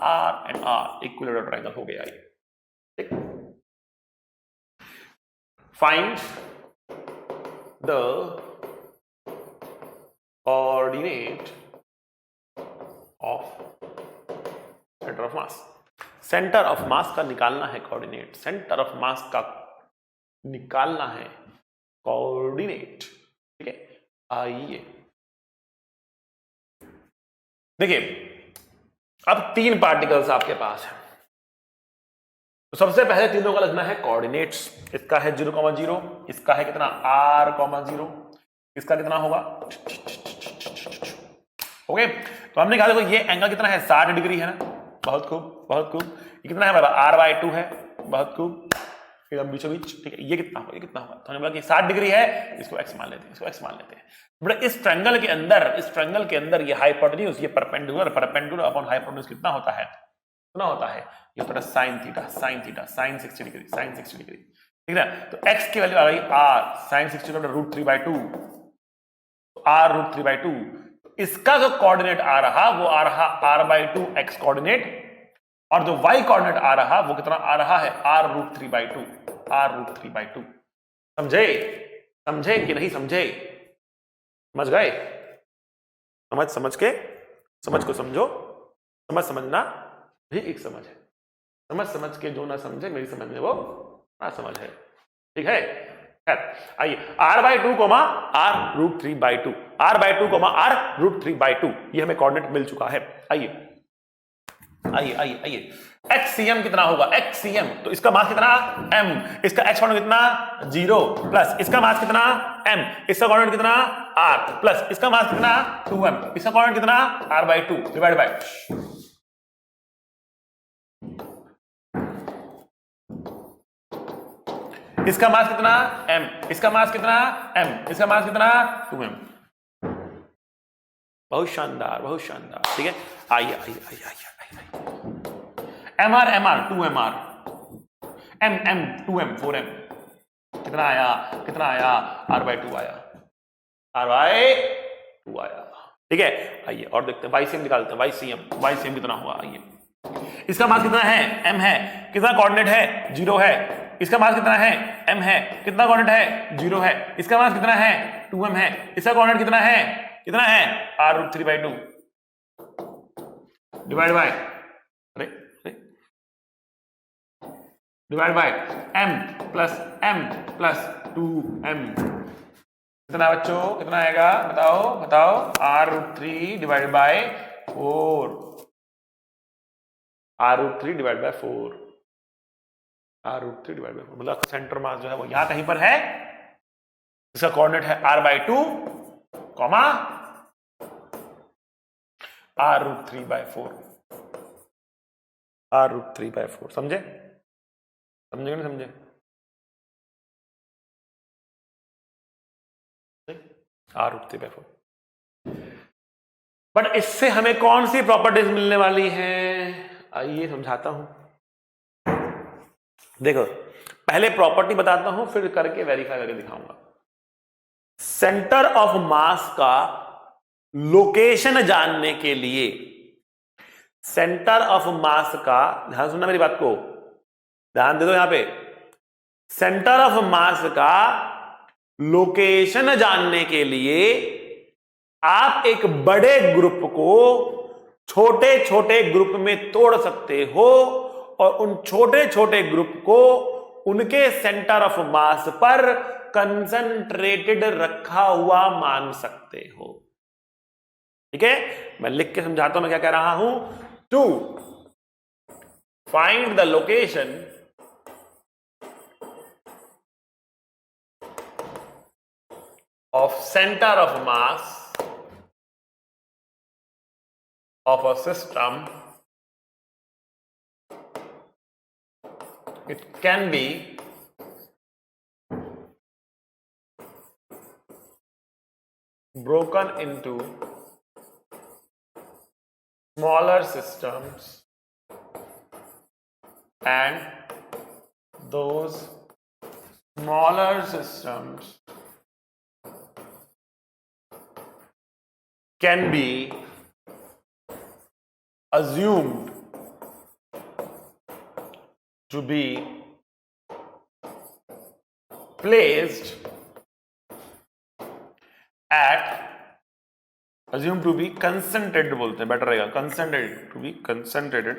S2: r and r, equilateral triangle हो गया ये, ठीक। Find the coordinate of centre of mass. Centre of मास का निकालना है कोऑर्डिनेट, सेंटर ऑफ मास का निकालना है कोऑर्डिनेट, ठीक है। आइए देखिए, अब 3 पार्टिकल्स आपके पास है, तो सबसे पहले तीनों का लगना है कोऑर्डिनेट्स। इसका है 0,0, इसका है कितना? r,0, इसका कितना होगा? ओके, तो हमने कहा देखो ये एंगल कितना है? 60 डिग्री है ना। बहुत खूब, बहुत खूब। ये कितना है हमारा? r/2 है। बहुत खूब। एकदम बीचों बीच, ठीक है। ये कितना होगा, ये कितना होगा, तो हमने बोला कि 60 डिग्री है, इसको x मान लेते हैं, इसको x मान लेते हैं। बड़ा इस ट्रायंगल के अंदर ये हाइपोटेन्यूज, ये परपेंडिकुलर अपॉन हाइपोटेन्यूज कितना होता है, कितना होता है, ये होता है sin थीटा, sin 60 डिग्री, ठीक है। तो x की वैल्यू आ गई r sin 60 का √3/2, r √3/2। इसका जो कोऑर्डिनेट आ रहा वो आ रहा r/2 x कोऑर्डिनेट, और जो y कोऑर्डिनेट आ रहा वो कितना आ रहा है, r √3/2। समझे कि नहीं समझे? समझ गए? समझ को समझो, समझना भी एक समझ है। समझ के जो ना समझे, मेरी समझ में वो ना समझ है, ठीक है। आइए r/2 coma r √3/2, r/2 coma r √3/2, ये हमें कोऑर्डिनेट मिल चुका है। आइए xcm कितना होगा, xcm, तो इसका मास कितना m, इसका x कोऑर्डिनेट कितना 0 प्लस इसका मास कितना m, इसका कोऑर्डिनेट कितना r प्लस इसका मास कितना 2m, इसका कोऑर्डिनेट कितना r/2 डिवाइड बाय इसका मास कितना m, इसका मास कितना m, इसका मास कितना 2m। बहुत शानदार, ठीक है। आइए mr 2mr, m 2m 4m, कितना आया r/2 आया, r/2 आया, ठीक है। आइए और देखते हैं YCM निकालते हैं, YCM कितना हुआ। आइए इसका मास कितना है, m है, कितना कोऑर्डिनेट है 0 है, इसका मास कितना है m है, कितना कोऑर्डिनेट है 0 है, इसका मास कितना है 2m है, इसका कोऑर्डिनेट कितना है r √3/2 divide by m plus 2m, कितना बच्चों, कितना आएगा, बताओ r √3 divide by 4, r √3 divide by 4, मतलब सेंटर मास जो है वो यहां कहीं पर है, इसका कोऑर्डिनेट है r/2 कॉमा r √3/4, समझे कि नहीं समझे? r √3/4। बट इससे हमें कौन सी प्रॉपर्टीज मिलने वाली हैं, आइए समझाता हूं। देखो पहले प्रॉपर्टी बताता हूं, फिर करके वेरीफाई करके दिखाऊंगा। सेंटर ऑफ मास का लोकेशन जानने के लिए, सेंटर ऑफ मास का, ध्यान सुनना मेरी बात को, ध्यान दे दो यहां पे, सेंटर ऑफ मास का लोकेशन जानने के लिए आप एक बड़े ग्रुप को छोटे छोटे ग्रुप में तोड़ सकते हो और उन छोटे छोटे ग्रुप को उनके सेंटर ऑफ मास पर कंसंट्रेटेड रखा हुआ मान सकते हो, ठीक है। मैं लिख के समझाता हूं मैं क्या कह रहा हूं। To find the location of center of mass of a system, it can be broken into smaller systems, and those smaller systems can be assumed to be placed at, assumed to be concentrated बोलते हैं, बेटर रहेगा, concentrated, to be concentrated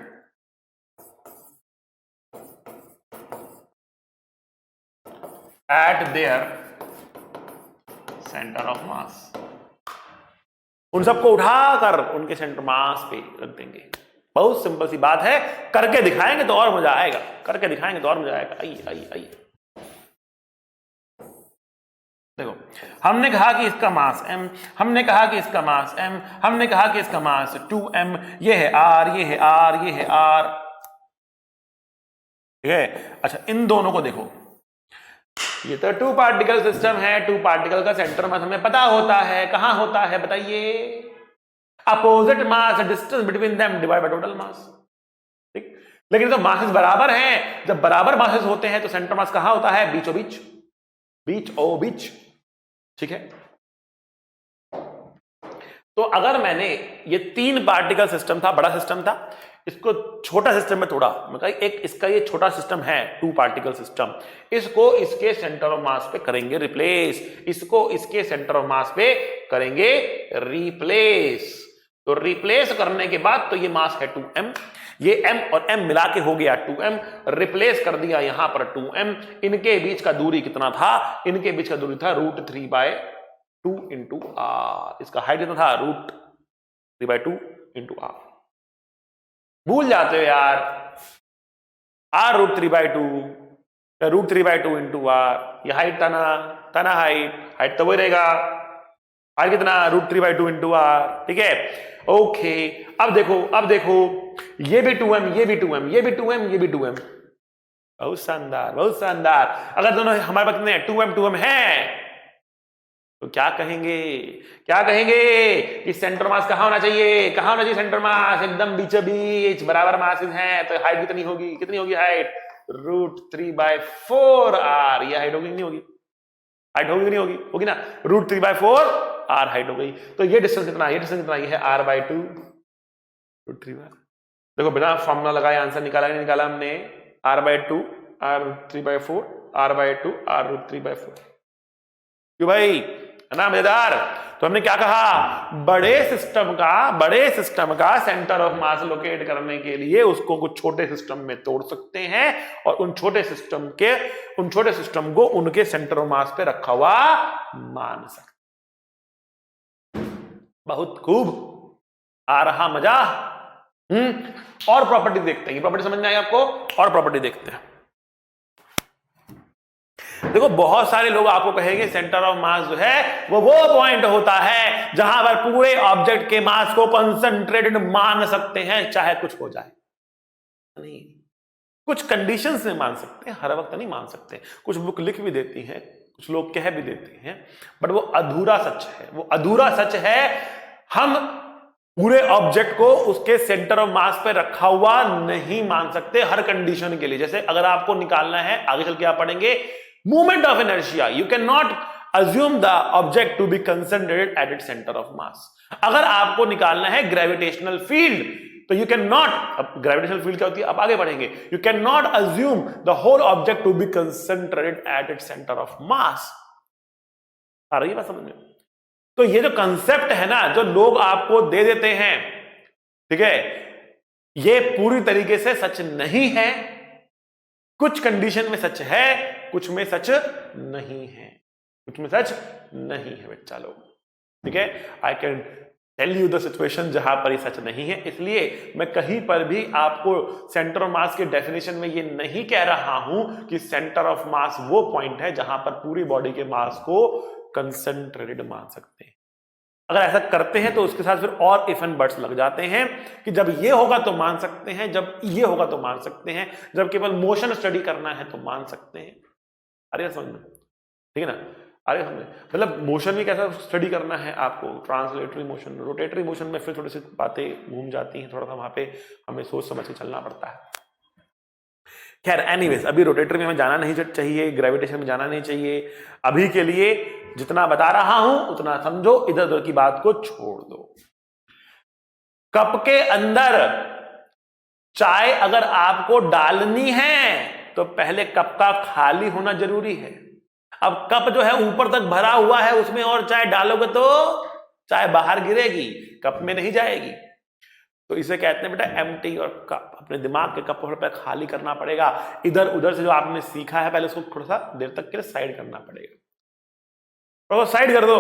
S2: at their center of mass। उन सबको उठाकर उनके सेंटर मास पे रख देंगे। बहुत सिंपल सी बात है, करके दिखाएंगे तो और मजा आएगा, आइए देखो, हमने कहा कि इसका मास m, हमने कहा कि इसका मास m, हमने कहा कि इसका मास 2m, ये है r, ये है r, ये है r, ठीक है। अच्छा, इन दोनों को देखो, ये तो टू पार्टिकल सिस्टम है, टू पार्टिकल का सेंटर मास हमें पता होता है, कहां होता है बताइए? Opposite mass distance between them divide by total mass. ठीक, लेकिन तो मासेस बराबर हैं, जब बराबर मासेस होते हैं तो सेंटर मास कहां होता है? बीचों बीच, बीच बीच। ठीक है, तो अगर मैंने ये 3 पार्टिकल सिस्टम था, बड़ा सिस्टम था, इसको छोटा सिस्टम में तोड़ा, मतलब एक इसका ये छोटा सिस्टम है 2 पार्टिकल सिस्टम, इसको इसके सेंटर ऑफ मास पे करेंगे रिप्लेस, इसको इसके सेंटर ऑफ मास पे करेंगे रिप्लेस। तो रिप्लेस करने के बाद तो ये मास है 2m, ये m और m मिला के हो गया 2m, रिप्लेस कर दिया यहां पर 2m, इनके बीच का दूरी कितना था? इनके बीच का दूरी था √3/2 इंटू आर, इसका हाइट कितना था? √3/2 इंटू आर। भूल जाते हो यार, आर √3/2 या √3/2 इंटू आर, ये हाइट था ना, था हाइट तो वही रहेगा, हाइट कितना? √3/2 इंटू आर। ठीक है, ओके। अब देखो ये भी 2m, ये भी 2m, ये भी 2m, ये भी 2m, बहुत शानदार, बहुत शानदार। अगर दोनों हमारे पास कितने 2m है तो क्या कहेंगे कि सेंटर मास कहां होना चाहिए? कहां होना चाहिए सेंटर मास? एकदम बीचों बीच, बराबर मासेस हैं, तो हाइट कितनी होगी हाइट? √3/4 आर। ये हाइट होगी नहीं होगी? हाइट होगी नहीं होगी? होगी ना, √3/4 आर हाइट हो गई। तो ये डिस्टेंस कितना? ये है r/2 √3। देखो, बिना फॉर्मूला लगाए आंसर निकाला हमने, r/2 r√3/4 r/2 r√3/4। क्यों भाई, है ना मजेदार? तो हमने क्या कहा, बड़े सिस्टम का सेंटर ऑफ मास लोकेट करने के लिए उसको कुछ छोटे सिस्टम में तोड़ सकते हैं और उन छोटे सिस्टम को उनके सेंटर ऑफ मास पे रखा हुआ मान सकते। बहुत खूब, आ रहा मजा। और प्रॉपर्टी देखते हैं, ये प्रॉपर्टी समझ में आई आपको? और प्रॉपर्टी देखते हैं। देखो, बहुत सारे लोग आपको कहेंगे सेंटर ऑफ मास जो है वो पॉइंट होता है जहां पर पूरे ऑब्जेक्ट के मास को कंसंट्रेटेड मान सकते हैं, चाहे कुछ हो जाए। नहीं, कुछ कंडीशंस में मान सकते हैं, हर वक्त नहीं मान सकते। कुछ बुक लिख भी देती हैं, कुछ लोग कह भी देते हैं, बट वो अधूरा सच है। हम पूरे ऑब्जेक्ट को उसके सेंटर ऑफ मास पे रखा हुआ नहीं मान सकते हर कंडीशन के लिए। जैसे अगर आपको निकालना है, आगे चल के आप पढ़ेंगे, movement of inertia, you can not assume the object to be concentrated at its centre of mass. अगर आपको निकालना है ग्रेविटेशनल फील्ड, तो यू कैन नॉट, अब ग्रेविटेशनल फील्ड क्या होती है अब आगे बढ़ेंगे, you can not assume the whole object to be concentrated at its centre of mass. आ रही है बात समझ में? तो ये जो कंसेप्ट है ना, जो लोग आपको दे देते हैं, ठीक है, ये पूरी तरीके से सच नहीं है। कुछ कंडीशन में सच है, कुछ में सच नहीं है, बच्चा लोग। ठीक है, I can tell you the situation जहां पर ये सच नहीं है। इसलिए मैं कहीं पर भी आपको सेंटर ऑफ मास के डेफिनेशन में ये नहीं कह रहा हूं कि सेंटर ऑफ मास वो पॉइंट है जहां पर पूरी बॉडी के मास को कंसंट्रेटेड मान सकते हैं। अगर ऐसा करते हैं तो उसके साथ फिर और इफ एंड बट्स लग जाते हैं कि जब ये होगा तो मान सकते हैं, जब ये होगा तो मान सकते हैं, जब केवल मोशन स्टडी करना है तो मान सकते हैं। अरे समझ में, ठीक है ना? अरे समझ, मतलब मोशन में कैसा स्टडी करना है आपको, ट्रांसलेटरी मोशन, रोटेटरी मोशन में फिर थोड़ी सी बातें घूम जाती हैं, थोड़ा सा वहां पे हमें सोच समझ के चलना पड़ता है। खैर एनीवेज, अभी रोटेटरी में हमें जाना नहीं चाहिए, ग्रेविटेशन में जाना नहीं चाहिए। अभी के लिए जितना बता रहा हूं उतना समझो, इधर उधर की बात को छोड़ दो। कप के अंदर चाय अगर आपको डालनी है तो पहले कप का खाली होना जरूरी है। अब कप जो है ऊपर तक भरा हुआ है, उसमें और चाय डालोगे तो चाय बाहर गिरेगी, कप में नहीं जाएगी। तो इसे कहते हैं बेटा एम्प्टी और कप। अपने दिमाग के कप पर खाली करना पड़ेगा। इधर उधर से जो आपने सीखा है पहले उसको थोड़ा सा देर तक के लिए साइड करना पड़ेगा, तो साइड कर दो,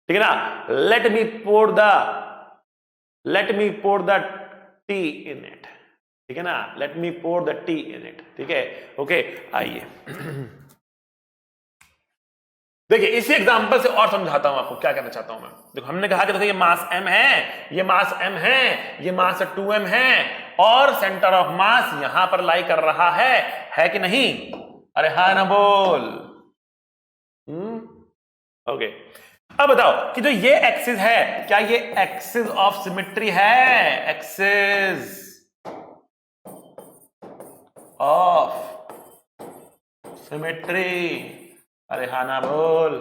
S2: ठीक है ना? Let me pour the tea in it, ठीक है ना? Let me pour the tea in it, ठीक है, ओके। आइए देखिए इसी एग्जांपल से और समझाता हूं आपको क्या कहना चाहता हूं मैं। देखो हमने कहा कि देखो ये मास m है, ये मास m है, ये मास 2m है और सेंटर ऑफ मास यहां पर लाई कर रहा है कि नहीं? अरे हाँ ना बोल। ओके अब बताओ कि जो ये एक्सिस है क्या ये एक्सिस ऑफ सिमेट्री है? Axis of symmetry. अरे हाँ ना बोल।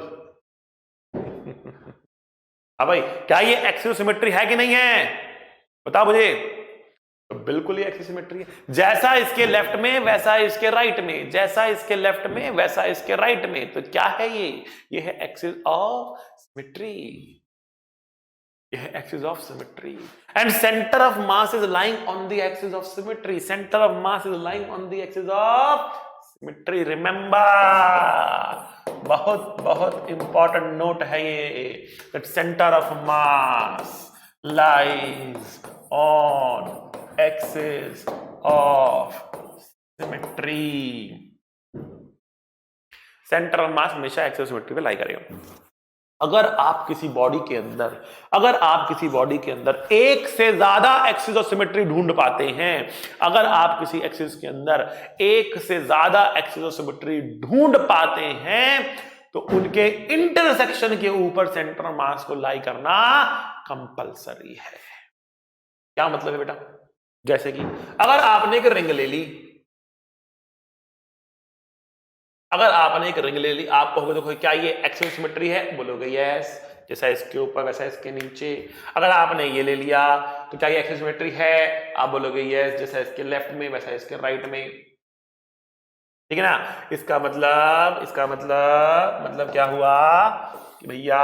S2: हाँ भाई क्या ये एक्सिस सिमेट्री है कि नहीं है? बता मुझे। तो बिल्कुल ये एक्सिस सिमेट्री है। जैसा इसके लेफ्ट में वैसा इसके राइट में, जैसा इसके लेफ्ट में वैसा इसके राइट में। तो क्या है ये है एक्सिस ऑफ सिमेट्री। यह है axis of symmetry and centre of mass is lying on the axis of symmetry. Centre of mass is lying on the axis of symmetry. Remember बहुत बहुत इंपॉर्टेंट नोट है ये that centre of mass lies on axis of symmetry. Centre of मास हमेशा एक्सिस ऑफ सिमेट्री पे लाई करेगा। अगर आप किसी बॉडी के अंदर एक से ज्यादा एक्सिस ऑफ सिमेट्री ढूंढ पाते हैं, अगर आप किसी एक्सिस के अंदर एक से ज्यादा एक्सिस ऑफ सिमेट्री ढूंढ पाते हैं तो उनके इंटरसेक्शन के ऊपर सेंटर ऑफ मास को लाई करना कंपलसरी है। क्या मतलब है बेटा? जैसे कि अगर आपने एक रिंग ले ली, आप कहोगे देखो क्या ये एक्सिस ऑफ सिमेट्री है? बोलोगे यस, जैसा इसके ऊपर वैसा इसके नीचे। अगर आपने ये ले लिया तो क्या ये एक्सिस ऑफ सिमेट्री है? आप बोलोगे यस, जैसा इसके लेफ्ट में वैसा इसके राइट में। ठीक है ना? इसका मतलब क्या हुआ कि भैया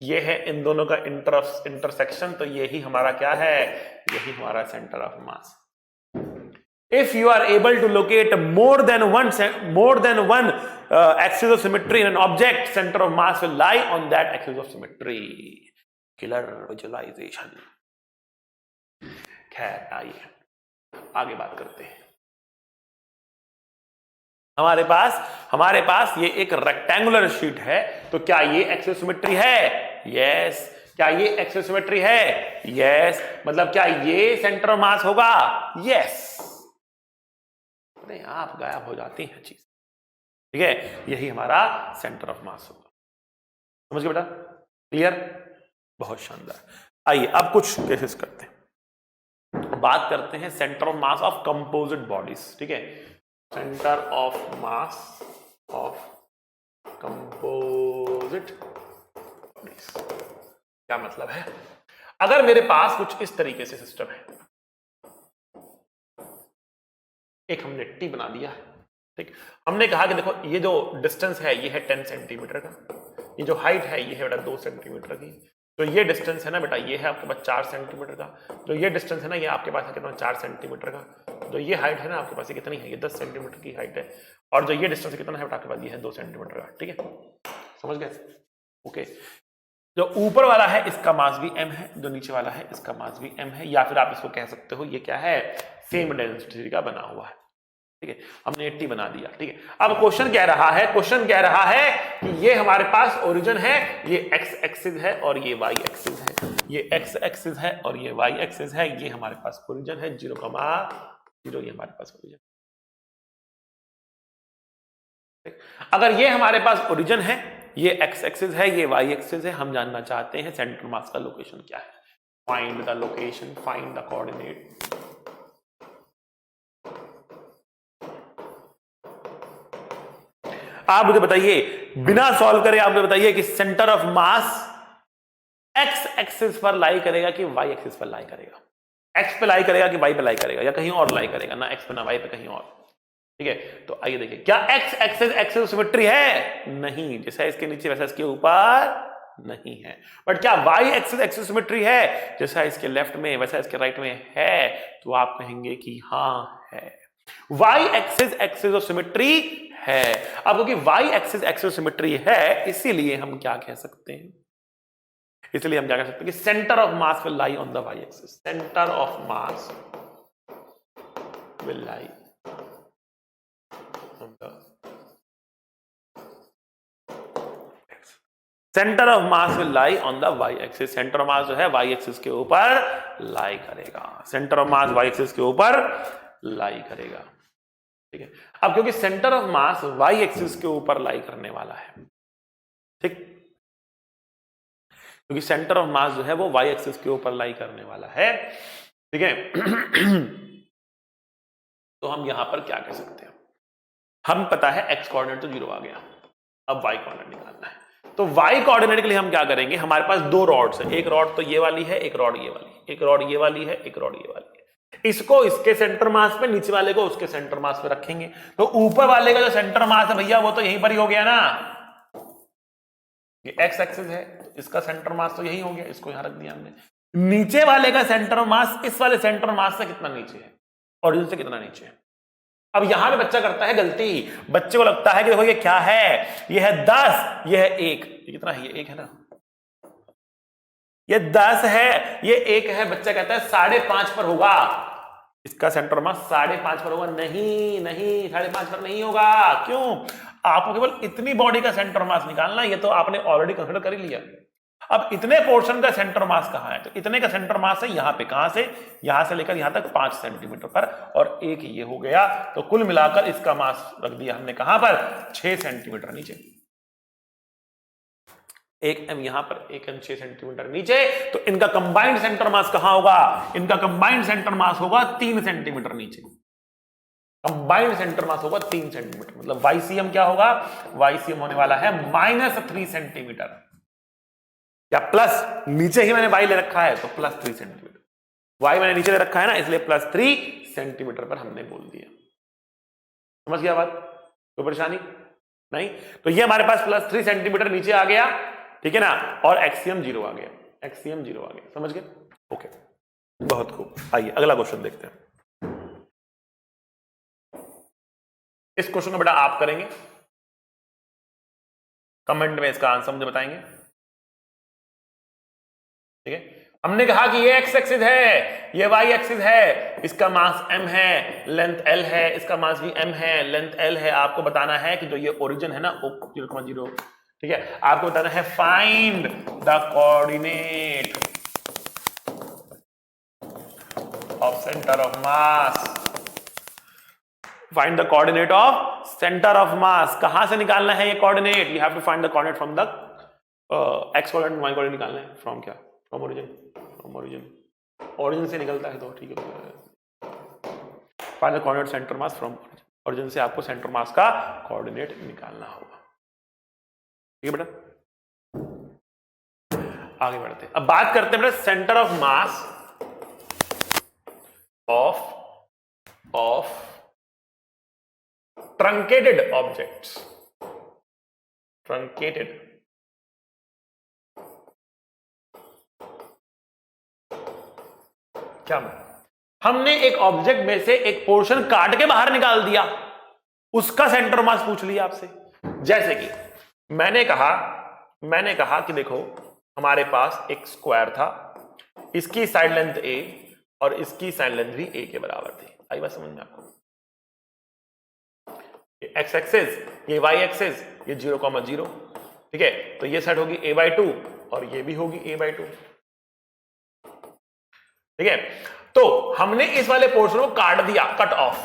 S2: ये है इन दोनों का इंटरसेक्शन, तो यही हमारा क्या है? यही हमारा centre of mass. If you are able to locate more than one axis of symmetry in an object, center of mass will lie on that axis of symmetry. Killer visualization. खैर आइए आगे बात करते हैं। हमारे पास ये एक रेक्टेंगुलर शीट है, तो क्या ये एक्सिस ऑफ सिमेट्री है? यस। क्या ये एक्सिस ऑफ सिमेट्री है? यस। मतलब क्या ये सेंटर ऑफ मास होगा? यस। आप गायब हो जाती है चीज। ठीक है, यही हमारा सेंटर ऑफ मास होगा। समझ गए बेटा? क्लियर? बहुत शानदार। आइए अब कुछ केसेस करते हैं। बात करते हैं centre of mass of composite bodies. ठीक है, centre of mass of composite bodies क्या मतलब है? अगर मेरे पास कुछ इस तरीके से सिस्टम है, एक हमने टी बना दिया है। ठीक, हमने कहा कि देखो ये जो डिस्टेंस है ये है 10 सेंटीमीटर का, ये जो हाइट है ये है बेटा 2 सेंटीमीटर की। तो ये डिस्टेंस है ना बेटा, ये है आपके पास 4 सेंटीमीटर का। तो ये डिस्टेंस है ना, ये आपके पास है कितना? 4 सेंटीमीटर का। तो ये हाइट है ना आपके पास, ये कितनी है? ये 10 सेंटीमीटर की हाइट है। और जो ये डिस्टेंस कितना है बेटा आपके पास? ये है 2 सेंटीमीटर का। ठीक है, समझ गए? ओके, जो ऊपर वाला है इसका मास भी m है, जो नीचे वाला है इसका मास भी m है, या फिर आप इसको कह सकते हो ये क्या है? सेम डेंसिटी का बना हुआ है। ठीक है, हमने 80 बना दिया। ठीक है, अब क्वेश्चन कह रहा है कि ये हमारे पास ओरिजिन है, ये एक्स एक्सिस है और ये वाई एक्सिस है, ये एक्स एक्सिस है और ये वाई एक्सिस है। ये हमारे पास ओरिजिन है 0,0, ये हमारे पास ओरिजिन। अगर ये हमारे पास ओरिजिन है, ये एक्स एक्सिस है, ये वाई एक्सिस है, हम जानना चाहते हैं सेंटर मास का लोकेशन क्या है। Find the location, find the coordinate. आप मुझे बताइए, बिना सॉल्व करे आप मुझे बताइए कि centre of mass x axis पर लाई करेगा कि वाई एक्सिस पर लाई करेगा? एक्स पे लाई करेगा कि वाई पे लाई करेगा, या कहीं और लाई करेगा? ना एक्स पे ना वाई पे, कहीं और। ठीक है, तो आइए देखिए, क्या x axis axis of symmetry है? नहीं। जैसा इसके नीचे वैसा इसके ऊपर नहीं है। बट क्या Y axis axis of symmetry है? जैसा इसके लेफ्ट में वैसा इसके राइट में है। तो आप कहेंगे कि हाँ है, Y axis axis of symmetry है। अब क्योंकि Y axis axis of symmetry है, इसीलिए हम क्या कह सकते हैं? कि centre of mass will lie on the Y axis. Centre of mass will lie on the centre of mass will lie on the Y axis, centre of mass जो है वाई एक्सिस के ऊपर लाई करेगा, centre of mass Y axis के ऊपर लाई करेगा। ठीक है, अब क्योंकि centre of mass Y axis के ऊपर लाई करने वाला है, ठीक, क्योंकि सेंटर ऑफ मास जो है वो वाई एक्सिस के ऊपर लाई करने वाला है, ठीक है। तो हम यहां पर क्या कह सकते हैं, हम पता है एक्स कोऑर्डिनेट तो 0 आ गया, अब वाई कोऑर्डिनेट निकालना है। तो वाई कोऑर्डिनेट के लिए हम क्या करेंगे, हमारे पास 2 रॉड्स है, एक रॉड तो ये वाली है, एक रॉड ये वाली, एक रॉड ये वाली है, एक रॉड ये वाली है। इसको इसके सेंटर मास पे, नीचे वाले को उसके सेंटर मास पे रखेंगे। तो ऊपर वाले का जो सेंटर मास है भैया वो तो यहीं पर ही हो गया ना, ये एक्स एक्सिस है, इसका सेंटर मास तो यही हो गया, इसको यहां रख दिया हमने। नीचे वाले का सेंटर मास इस वाले सेंटर मास से कितना नीचे है, ओरिजिन से कितना नीचे है। अब यहां पे बच्चा करता है गलती, बच्चे को लगता है कि देखो ये क्या है, ये है 10, ये है 1, ये कितना है, ये 1 है ना, ये 10 है, ये 1 है। बच्चा कहता है 5.5 पर होगा, इसका सेंटर मास 5.5 पर होगा। नहीं नहीं, 5.5 पर नहीं होगा। क्यों? आपको केवल इतनी बॉडी का सेंटर मास निकालना, ये तो आपने ऑलरेडी कंसिडर कर ही लिया। अब इतने पोर्शन का सेंटर मास कहां है, तो इतने का सेंटर मास है यहां पे, कहां से, यहां से लेकर यहां तक 5 सेंटीमीटर पर, और 1 ये हो गया। तो कुल मिलाकर इसका मास रख दिया हमने कहां पर, 6 सेंटीमीटर नीचे। 1 m यहां पर, 1 m 6 सेंटीमीटर नीचे। तो इनका कंबाइंड सेंटर मास कहां होगा, इनका कंबाइंड सेंटर मास होगा 3 सेंटीमीटर नीचे। कंबाइंड सेंटर मास होगा 3 सेंटीमीटर, मतलब YCM क्या होगा, YCM होने वाला है -3 सेंटीमीटर, या प्लस, नीचे ही मैंने y ले रखा है तो +3 सेंटीमीटर, y मैंने नीचे ले रखा है ना, इसलिए +3 सेंटीमीटर पर हमने बोल दिया। समझ गया बात, कोई परेशानी नहीं? तो ये हमारे पास +3 सेंटीमीटर नीचे आ गया, ठीक है ना, और एक्सियम 0 आ गया, एक्सियम 0 आ गया। समझ गए? ओके, बहुत खूब। आइए अगला क्वेश्चन देखते हैं। इस क्वेश्चन को बेटा आप करेंगे, कमेंट में इसका आंसर मुझे बताएंगे, ठीक है। हमने कहा कि ये एक्स एक्सिस है, ये वाई एक्सिस है, इसका मास m है, लेंथ l है, इसका मास भी m है, लेंथ l है। आपको बताना है कि जो ये ओरिजिन है ना 0,0, ठीक है, आपको बताना है find the coordinate of centre of mass, find the coordinate of centre of mass. कहां से निकालना है ये coordinate, you have to find the coordinate from the X coordinate, Y coordinate निकालना है फ्रॉम क्या, from origin, from origin, origin से निकलता है तो ठीक है। Find the coordinate centre mass from origin, origin से आपको सेंटर मास का कोऑर्डिनेट निकालना होगा, ठीक है बेटा। आगे बढ़ते हैं, अब बात करते हैं बेटा centre of mass of truncated objects, truncated, क्या हमने एक ऑब्जेक्ट में से एक पोर्शन काट के बाहर निकाल दिया, उसका सेंटर मास पूछ लिया आपसे। जैसे कि मैंने कहा कि देखो हमारे पास एक स्क्वायर था, इसकी साइड लेंथ a और इसकी साइड लेंथ भी a के बराबर थी। आई बात समझ में आपको? एक्स एक्सिस, ये वाई एक्सिस, ये 0,0, ठीक है। तो ये साइड होगी a/2 और ये भी होगी a/2, ठीक है। तो हमने इस वाले पोर्शन को काट दिया, कट ऑफ।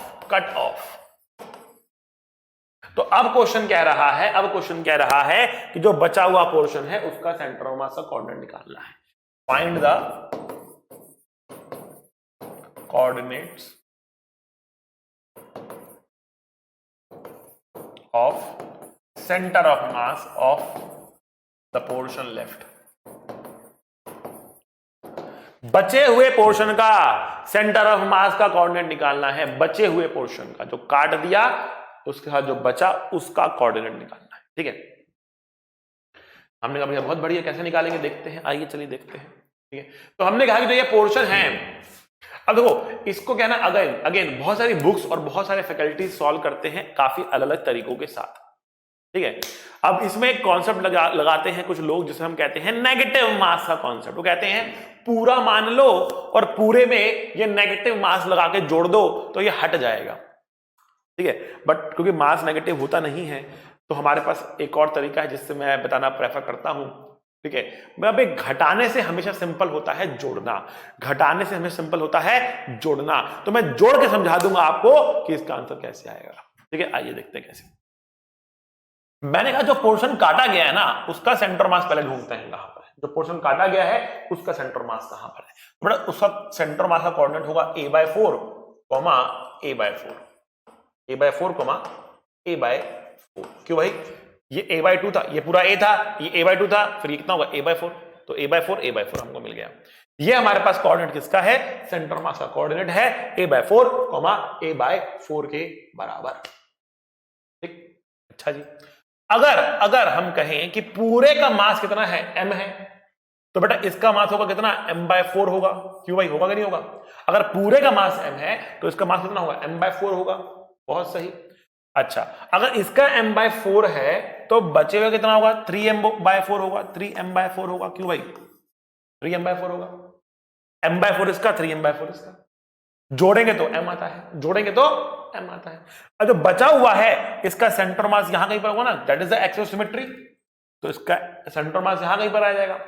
S2: तो अब क्वेश्चन कह रहा है कि जो बचा हुआ पोर्शन है उसका सेंटर ऑफ मास का कोऑर्डिनेट निकालना है। Find the coordinates of centre of mass of the portion left. बचे हुए पोर्शन का सेंटर ऑफ मास का कोऑर्डिनेट निकालना है, बचे हुए पोर्शन का, जो काट दिया उसके साथ जो बचा उसका कोऑर्डिनेट निकालना है, ठीक है। हमने कहा भैया बहुत बढ़िया, कैसे निकालेंगे देखते हैं, आइए चलिए देखते हैं, ठीक है। तो हमने कहा कि जो ये पोर्शन है, अब देखो इसको क्या ना, अगेन बहुत सारी बुक्स और बहुत सारे फैकल्टीज सॉल्व करते हैं काफी अलग अलग तरीकों के साथ, ठीक है। अब इसमें एक कॉन्सेप्ट लगाते हैं कुछ लोग, जिसे हम कहते हैं नेगेटिव मास का कॉन्सेप्ट। वो कहते हैं पूरा मान लो और पूरे में ये नेगेटिव मास लगा के जोड़ दो तो ये हट जाएगा, ठीक है। बट क्योंकि मास नेगेटिव होता नहीं है, तो हमारे पास एक और तरीका है जिससे मैं बताना प्रेफर करता हूं, ठीक है। भाई घटाने से हमेशा सिंपल होता है जोड़ना, घटाने से हमेशा सिंपल होता है जोड़ना। तो मैं जोड़ के समझा दूंगा आपको कि इसका आंसर कैसे आएगा, ठीक है। आइए देखते हैं कैसे। मैंने कहा जो पोर्शन काटा गया है ना उसका सेंटर मास पहले ढूंढते हैं कहां पर है। जो पोर्शन काटा गया है उसका सेंटर मास कहां पर है। बड़ा उसका सेंटर मास का कोऑर्डिनेट होगा a/4, a/4, a/4, a/4। क्यों भाई, ये a/2 था, ये पूरा a था, ये a/2 था, फिर ये कितना होगा a/4, तो a/4 हमको मिल गया। ये हमारे पास कोऑर्डिनेट किसका है, सेंटर मास का कोऑर्डिनेट है a/4, a/4 के बराबर, ठीक। अच्छा जी, अगर हम कहें कि पूरे का मास कितना है, m है, तो बेटा इसका मास होगा कितना, m/4 होगा। क्यों भाई, होगा कि नहीं होगा। अगर पूरे का मास m है तो इसका मास कितना होगा, m/4 होगा। बहुत सही। अच्छा, अगर इसका m/4 है तो बचे हुए कितना होगा, 3m/4 होगा, 3m/4 होगा। क्यों भाई, 3m/4 होगा, m/4 इसका, 3m/4 इसका। जोड़ेंगे तो m आता है, जोड़ेंगे तो m आता है। अब जो बचा हुआ है इसका सेंटर मास यहां कहीं पर होगा ना, that is the axis symmetry, तो इसका सेंटर मास यहां कहीं पर आ जाएगा।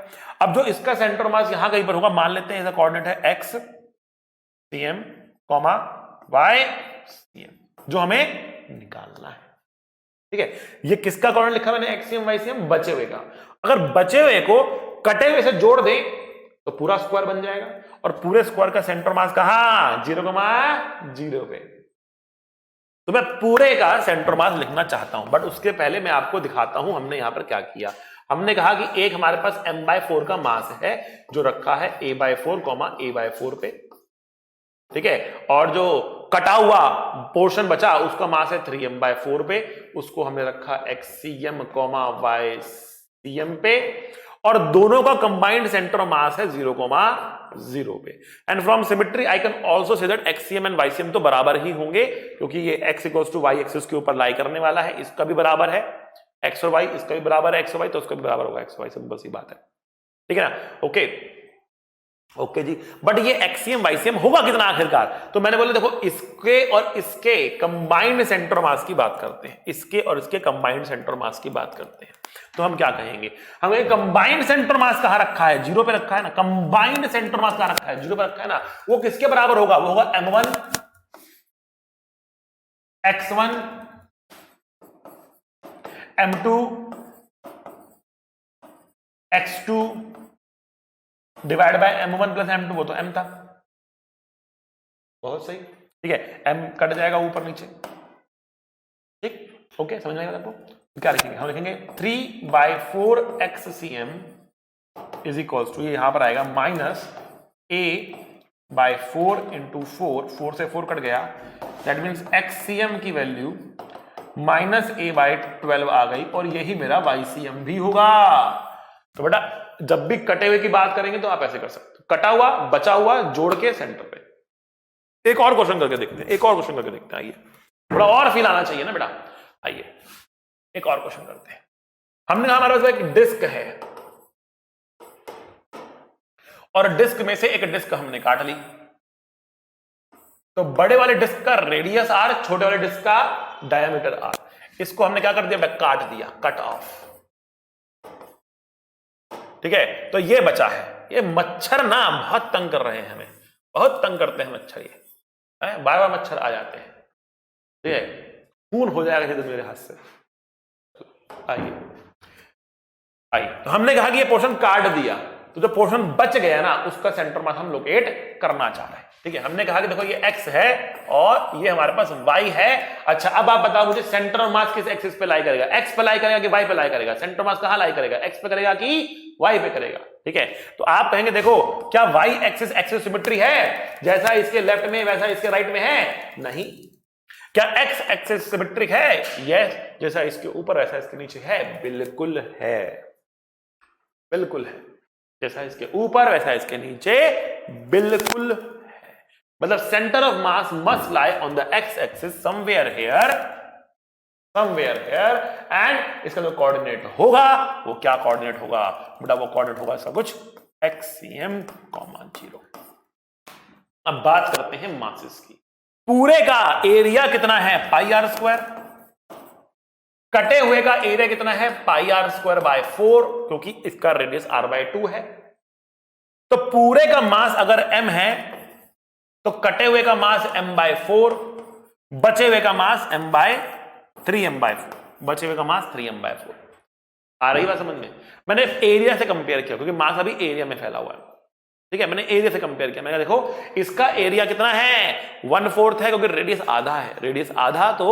S2: अब जो इसका सेंटर मास यहां कहीं पर होगा, मान लेते हैं इसका कोऑर्डिनेट है x cm, y cm, जो हमें निकालना है, ठीक है। ये किसका कोऑर्डिनेट लिखा मैंने, x cm y cm, बचे हुए का। अगर बचे हुए को कटे हुए से जोड़ दें तो पूरा स्क्वायर बन जाएगा, और पूरे स्क्वायर का सेंटर मास कहां, 0,0 पे। तो मैं पूरे का सेंटर मास लिखना चाहता हूं, बट उसके पहले मैं आपको दिखाता हूं हमने यहां पर क्या किया। हमने कहा कि एक हमारे पास m/4 का मास है जो रखा है a/4, a/4 पे, ठीक है। और जो कटा हुआ पोर्शन बचा उसका मास है 3m/4 पे, उसको हमने रखा xcm, ycm पे, और दोनों का कंबाइंड सेंटर मास है 0,0 पे। And from symmetry I can also say that xcm and ycm तो बराबर ही होंगे, क्योंकि ये x = y एक्सिस के ऊपर लाई करने वाला है, इसका भी बराबर है x और y, इसका भी बराबर है x और y, तो उसका भी बराबर होगा x और y, सिंपल सी बात है, ठीक है ना। ओके जी। बट ये XCM YCM होगा कितना आखिरकार, तो मैंने बोला देखो इसके और इसके कंबाइंड सेंटर मास की बात करते हैं, इसके और इसके कंबाइंड सेंटर मास की बात करते हैं। तो हम क्या कहेंगे, हमें कंबाइंड सेंटर मास कहां रखा है, 0 पे रखा है ना। कंबाइंड सेंटर मास कहां रखा है, 0 पे रखा है ना। वो किसके बराबर होगा, वो होगा m1 x1 m2 x2 divide by m1 plus m2, वो तो m था। बहुत सही, ठीक है। m कट जाएगा ऊपर नीचे, ठीक। ओके, समझ में आएगा आपको। क्या लिखेंगे, हम लिखेंगे 3/4 xcm इज इक्वल्स टू, ये यहां पर आएगा माइनस a/4 इंटू 4 से 4 कट गया, दैट मीन्स xcm की वैल्यू माइनस a/12 आ गई, और यही मेरा ycm भी होगा। तो बेटा जब भी कटे हुए की बात करेंगे तो आप ऐसे कर सकते हो, कटा हुआ बचा हुआ जोड़ के सेंटर पे। एक और क्वेश्चन करके देखते हैं, एक और क्वेश्चन करके देखते हैं, आइए। थोड़ा और फील आना चाहिए ना बेटा, आइए एक और क्वेश्चन करते हैं। हमने कहा हमारे पास एक डिस्क है, और डिस्क में से एक डिस्क हमने काट ली, तो बड़े वाले डिस्क का रेडियस r, छोटे वाले डिस्क का डायमीटर r, इसको हमने क्या कर दिया, काट दिया, कट ऑफ, ठीक है। तो ये बचा है, ये मच्छर ना बहुत तंग कर रहे हैं हमें, बहुत तंग करते हैं मच्छर, ये बार बार मच्छर आ जाते हैं, ठीक है। खून हो जाएगा तो मेरे हाथ से। आइए तो हमने कहा कि ये पोर्शन काट दिया, तो जो पोर्शन बच गया ना उसका सेंटर मास हम लोकेट करना चाह रहे हैं, ठीक है। हमने कहा कि देखो ये x है और ये हमारे पास y है। अच्छा, अब आप बताओ मुझे सेंटर मास किस एक्सिस पे लाई करेगा, x पे लाई करेगा कि y पे लाई करेगा, सेंटर मास कहां लाई करेगा, x पे करेगा कि y पे करेगा, ठीक है। तो आप कहेंगे देखो क्या y एक्सिस एक्सिस सिमेट्री है, जैसा इसके लेफ्ट में वैसा इसके राइट में है, नहीं। क्या x एक्सिस सिमेट्रिक है, यस, जैसा इसके ऊपर वैसा इसके नीचे है, बिल्कुल है, बिल्कुल है, जैसा इसके ऊपर वैसा इसके नीचे, बिल्कुल है। मतलब centre of mass must lie on the x axis somewhere here, and इसका जो कोऑर्डिनेट होगा वो क्या कोऑर्डिनेट होगा बेटा, वो कोऑर्डिनेट होगा ऐसा कुछ xcm, 0। अब बात करते हैं मासेस की। पूरे का एरिया कितना है, πr², कटे हुए का एरिया कितना है पाई आर स्क्वायर बाय 4, क्योंकि इसका रेडियस r बाय 2 है। तो पूरे का मास अगर m है तो कटे हुए का मास m बाय 4, बचे हुए का मास m बाय 3m बाय 4, बचे हुए का मास 3m बाय 4। आ रही बात समझ में? मैंने एरिया से कंपेयर किया क्योंकि मास अभी एरिया में फैला हुआ है, ठीक है। मैंने एरिया से कंपेयर किया, मैंने देखो इसका एरिया कितना है 1/4 है, क्योंकि रेडियस आधा है, रेडियस आधा तो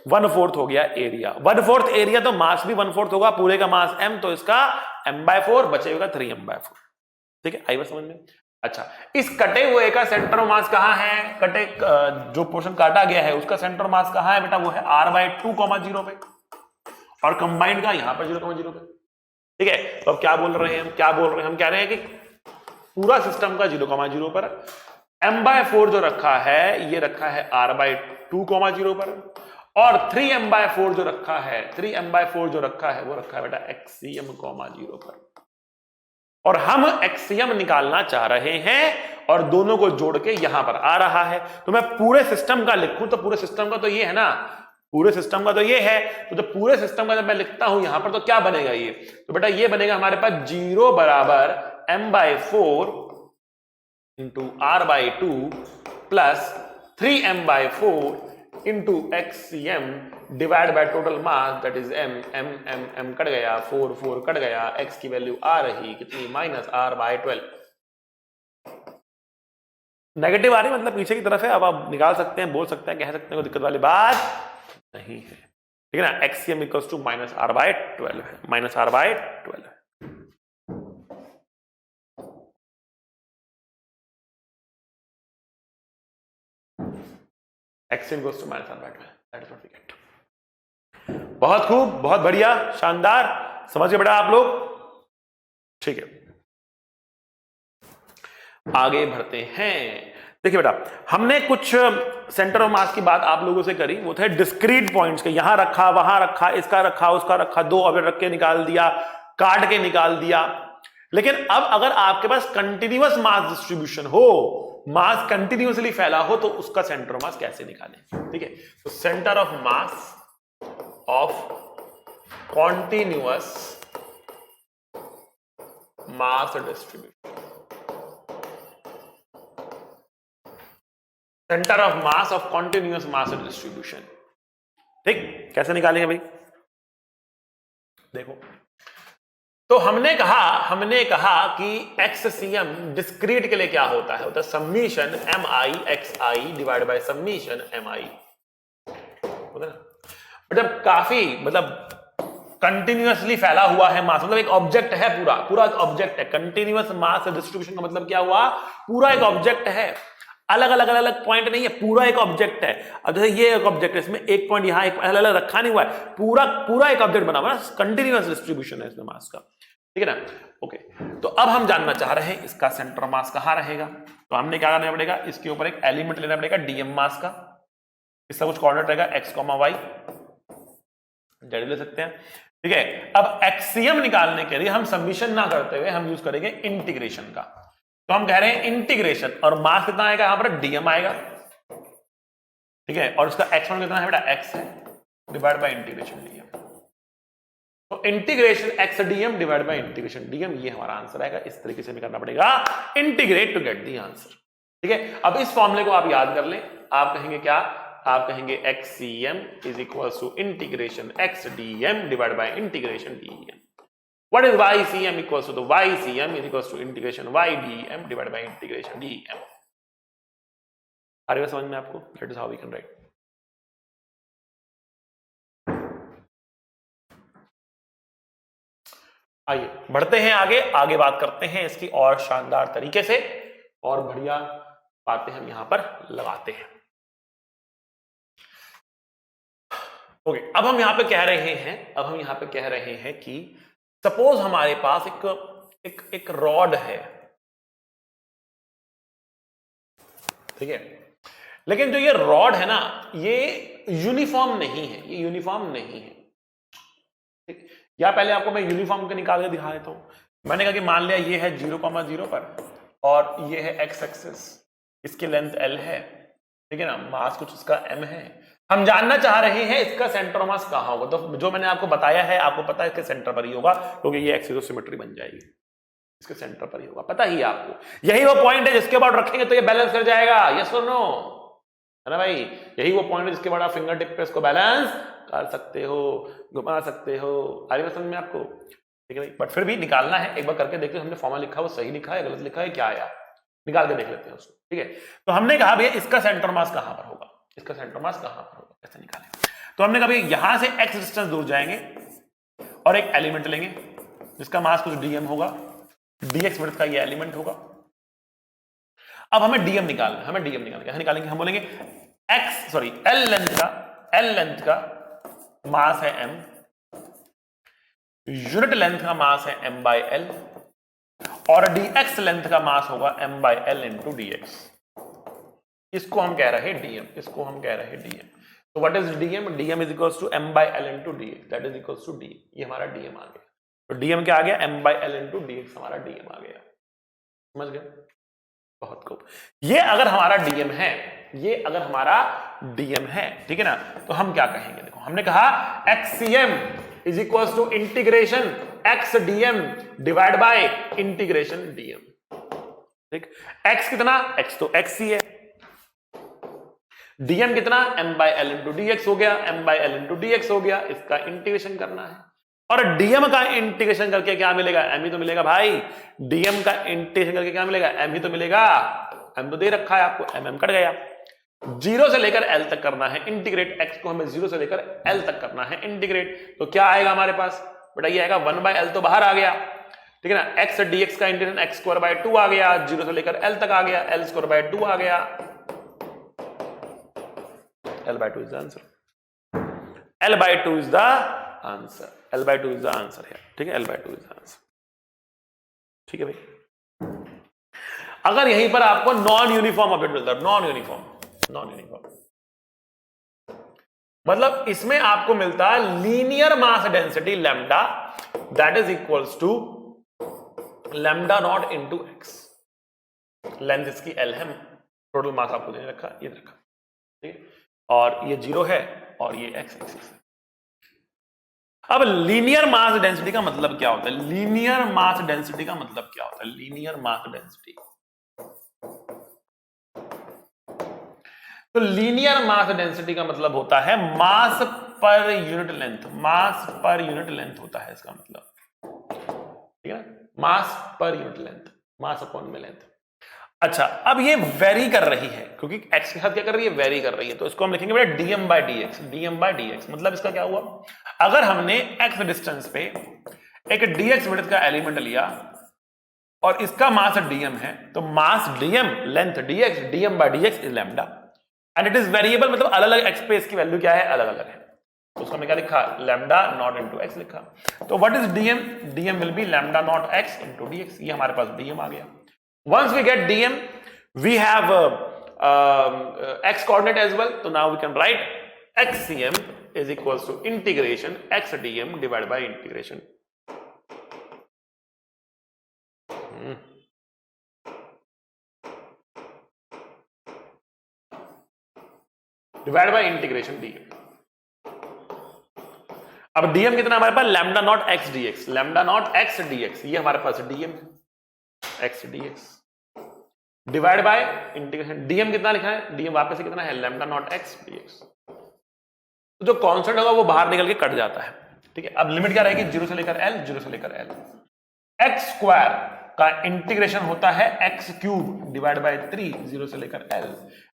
S2: 1/4 हो गया एरिया, 1/4 एरिया तो मास भी 1/4 होगा, पूरे का मास m तो इसका m बाय 4, बचे हुए का 3m बाय 4, ठीक है। आई बात समझ में? अच्छा, इस कटे हुए का सेंटर ऑफ मास कहां है? कटे जो पोर्शन काटा गया है उसका सेंटर ऑफ मास कहां है बेटा? वो है r/2, 0 पे, और कंबाइंड का यहां पर 0,0 पे, ठीक है। तो अब क्या बोल रहे हैं हम? क्या बोल रहे हैं हम? कह रहे हैं कि पूरा सिस्टम का 0,0 पर m/4 जो रखा है ये रखा है r/2, 0 पर, और 3m/4 जो रखा है, 3m/4 जो रखा है वो रखा है बेटा xcm, 0 पर। और हम एक्सियम निकालना चाह रहे हैं और दोनों को जोड़ के यहां पर आ रहा है। तो मैं पूरे सिस्टम का लिखूं तो पूरे सिस्टम का तो ये है ना, पूरे सिस्टम का तो ये है, तो जब पूरे सिस्टम का जब मैं लिखता हूं यहां पर तो क्या बनेगा ये? तो बेटा ये बनेगा हमारे पास 0 बराबर m/4 into r/2 plus 3m/4 into xcm divide by total mass that is m cut गया, 4 कट गया, x की वैल्यू आ रही कितनी? -r/12। नेगेटिव आ रही मतलब पीछे की तरफ है, अब आप निकाल सकते हैं, बोल सकते हैं, कह सकते हैं, कोई दिक्कत वाली बात नहीं है, ठीक है ना। xcm इक्वल्स टू -r/12 है, -r/12 है। xcm equals to -r/12, that is what we get. बहुत खूब, बहुत बढ़िया, शानदार, समझ गए बेटा आप लोग? ठीक है, आगे बढ़ते हैं। देखिए बेटा, हमने कुछ सेंटर ऑफ मास की बात आप लोगों से करी, वो थे डिस्क्रीट पॉइंट्स के, यहां रखा, वहां रखा, इसका रखा, उसका रखा, 2 ऑब्जेक्ट रख के निकाल दिया, काट के निकाल दिया। लेकिन अब अगर आपके पास कंटिन्यूअस मास डिस्ट्रीब्यूशन हो, मास कंटिन्यूअसली फैला हो, तो उसका सेंटर ऑफ मास कैसे निकालें? ठीक है, तो centre of mass of continuous mass distribution, centre of mass of continuous mass distribution, ठीक, कैसे निकालेंगे भाई? देखो, तो हमने कहा कि XCM डिस्क्रीट के लिए क्या होता है? होता है summation mi xi divide by summation mi, होता है ना। जब काफी मतलब कंटिन्यूअसली फैला हुआ है मास, मतलब एक ऑब्जेक्ट है, पूरा एक ऑब्जेक्ट है। कंटिन्यूअस मास डिस्ट्रीब्यूशन का मतलब क्या हुआ? पूरा एक ऑब्जेक्ट है, अलग पॉइंट नहीं है, पूरा एक ऑब्जेक्ट है। अब जैसे ये एक ऑब्जेक्ट है, इसमें एक पॉइंट यहां एक अलग अलग रखा नहीं हुआ है, पूरा एक ऑब्जेक्ट बना हुआ है, कंटिन्यूअस डिस्ट्रीब्यूशन है इसमें मास का, ठीक है ना। ओके, तो अब हम जानना चाह रहे हैं इसका सेंटर मास कहां रहेगा। तो हमने क्या करना पड़ेगा? इसके ऊपर एक एलिमेंट लेना पड़ेगा डीएम मास का, इसका कुछ कोऑर्डिनेट रहेगा x, y, जेड ले सकते हैं, ठीक है। अब एक्सियम निकालने के लिए हम समीशन ना करते हुए हम यूज करेंगे इंटीग्रेशन का। तो हम कह रहे हैं इंटीग्रेशन, और मास कितना आएगा यहां पर? डीएम आएगा, ठीक है, और उसका एक्सपोनेंट कितना है बेटा? एक्स है, डिवाइड बाय इंटीग्रेशन डीएम। तो integration x DM divide by integration DM, ये हमारा आंसर आएगा। इस तरीके से भी करना पड़ेगा, integrate to get the answer, ठीक है। अब इस फॉर्मूले को आप याद कर लें, आप कहेंगे क्या? आप कहेंगे XCM is equal to integration XDM divide by integration DEM। What is YCM? Equal to YCM is equal to integration YDM divide by integration DEM। आ रही है समझ में आपको? That is how we can write. आइए बढ़ते हैं आगे बात करते हैं इसकी और शानदार तरीके से, और बढ़िया बातें हम यहां पर लगाते हैं। ओके, अब हम यहां पे कह रहे हैं कि सपोज हमारे पास एक रॉड है, ठीक है, लेकिन जो ये रॉड है ना, ये यूनिफॉर्म नहीं है, ठीक। या पहले आपको मैं यूनिफॉर्म के निकाल के दिखा देता हूं। मैंने कहा कि मान लिया ये है 0,0 पर, और ये है x एक्सिस, इसकी लेंथ l है, ठीक है ना, मास कुछ इसका m है। हम जानना चाह रहे हैं इसका सेंटर ऑफ मास कहां होगा, तो जो मैंने आपको बताया है आपको पता है इसके सेंटर पर ही होगा, क्योंकि ये एक्सिस सिमेट्री बन जाएगी, इसके सेंटर पर ही होगा, पता ही है आपको। यही वो पॉइंट है जिसके बाद रखेंगे तो ये बैलेंस कर जाएगा, यस और नो, है ना भाई। यही वो पॉइंट है जिसके बाद आप फिंगर टिप पे इसको बैलेंस कर सकते हो, घुमा सकते हो। आ रही समझ में आपको, ठीक है भाई। बट फिर भी निकालना है, एक बार करके देखते हैं हमने फॉर्मूला लिखा वो सही लिखा है, गलत लिखा है, क्या आया, निकाल के देख लेते हैं उसको, ठीक है। तो हमने कहा भैया इसका सेंटर मास कहां पर होगा, इसका सेंटर मास कहां पर होगा, कैसे निकालें। तो हमने कहा यहां से x डिस्टेंस दूर जाएंगे और एक एलिमेंट लेंगे जिसका मास कुछ dm होगा, dx वर्थ का ये एलिमेंट होगा। अब हमें dm निकालना है, हमें dm निकालना, कैसे निकालेंगे, हम बोलेंगे l लेंथ का मास है m, यूनिट लेंथ का मास है m बाई l, और dx लेंथ का मास होगा m by l into dx। इसको हम कह रहे हैं dm, इसको हम कह रहे हैं dm। तो what is dm, dm is equals to m by l into dx, that is equals to d, ये हमारा dm आ गया। तो dm क्या आ गया, m by l into dx हमारा dm आ गया, समझ गए, बहुत खूब। ये अगर हमारा dm है, ये अगर हमारा dm है, ठीक है ना, तो हम क्या कहेंगे, देखो हमने कहा xcm is equals to integration x dm divide by integration dm, ठीक। x कितना, x तो x ही है, dm कितना, m by l into dx हो गया, m by l into dx हो गया, इसका इंटीग्रेशन करना है। और dm का इंटीग्रेशन करके क्या मिलेगा, m ही तो मिलेगा भाई, dm का इंटीग्रेशन करके क्या मिलेगा, m ही तो मिलेगा, m तो दे रखा है आपको, m कट गया। 0 से लेकर l तक करना है इंटीग्रेट, x को हमें 0 से लेकर l तक करना है इंटीग्रेट, तो क्या आएगा हमारे पास बेटा, ये आएगा 1 बाई l तो बाहर आ गया, ठीक है ना, x dx का इंटीग्रेशन x स्क्वायर बाय 2 आ गया, 0 से लेकर l तक आ गया, l स्क्वायर बाय 2 आ गया, L by 2 is the answer. L by 2 is the answer. L by 2 is the answer here. ठीक है, L by 2 is the answer. ठीक है भाई। अगर यहीं पर आपको नॉन यूनिफॉर्म ऑब्जेक्ट मिलता है, नॉन यूनिफॉर्म मतलब इसमें आपको मिलता है linear mass density lambda, that is equals to lambda not into X. Length इसकी L है, टोटल मास आपको दे रखा, ये रखा, ठीक है, और ये 0 है और ये x एक्सिस है। अब लीनियर मास डेंसिटी का मतलब क्या होता है, लीनियर मास डेंसिटी का मतलब क्या होता है, लीनियर मास डेंसिटी, तो लीनियर मास डेंसिटी का मतलब होता है मास पर यूनिट लेंथ, मास पर यूनिट लेंथ होता है इसका मतलब, ठीक है ना, मास पर यूनिट लेंथ, मास अपॉन में लेंथ। अच्छा, अब ये वेरी कर रही है क्योंकि x के साथ क्या कर रही है, वेरी कर रही है, तो इसको हम लिखेंगे बेटा dm by dx, dm by dx मतलब इसका क्या हुआ, अगर हमने x डिस्टेंस पे एक dx विड्थ का एलिमेंट लिया और इसका मास dm है, तो मास dm, length dx, dm by dx is lambda, and it is variable, मतलब अलग अलग x पे इसकी वैल्यू क्या है, अलग अलग है, तो उसका हमने क्या लिखा, लैम्डा नॉट इनटू x लिखा। तो what is dm, dm will be lambda not x into dx, ये हमारे पास dm आ गया। Once we get dm, we have x coordinate as well. So now we can write xcm is equals to integration x dm divided by integration. Divided by integration dm. अब dm कितना हमारे पास, lambda not x dx, lambda not x dx, ये हमारे पास dm है, x dx divide by integration, dm कितना लिखा है, dm वापस से कितना है, लैम्डा नॉट x dx, तो जो कांस्टेंट होगा वो बाहर निकल के कट जाता है, ठीक है। अब लिमिट क्या रहेगी, 0 से लेकर l, 0 से लेकर l, x स्क्वायर का इंटीग्रेशन होता है x क्यूब डिवाइड बाय 3, 0 से लेकर l,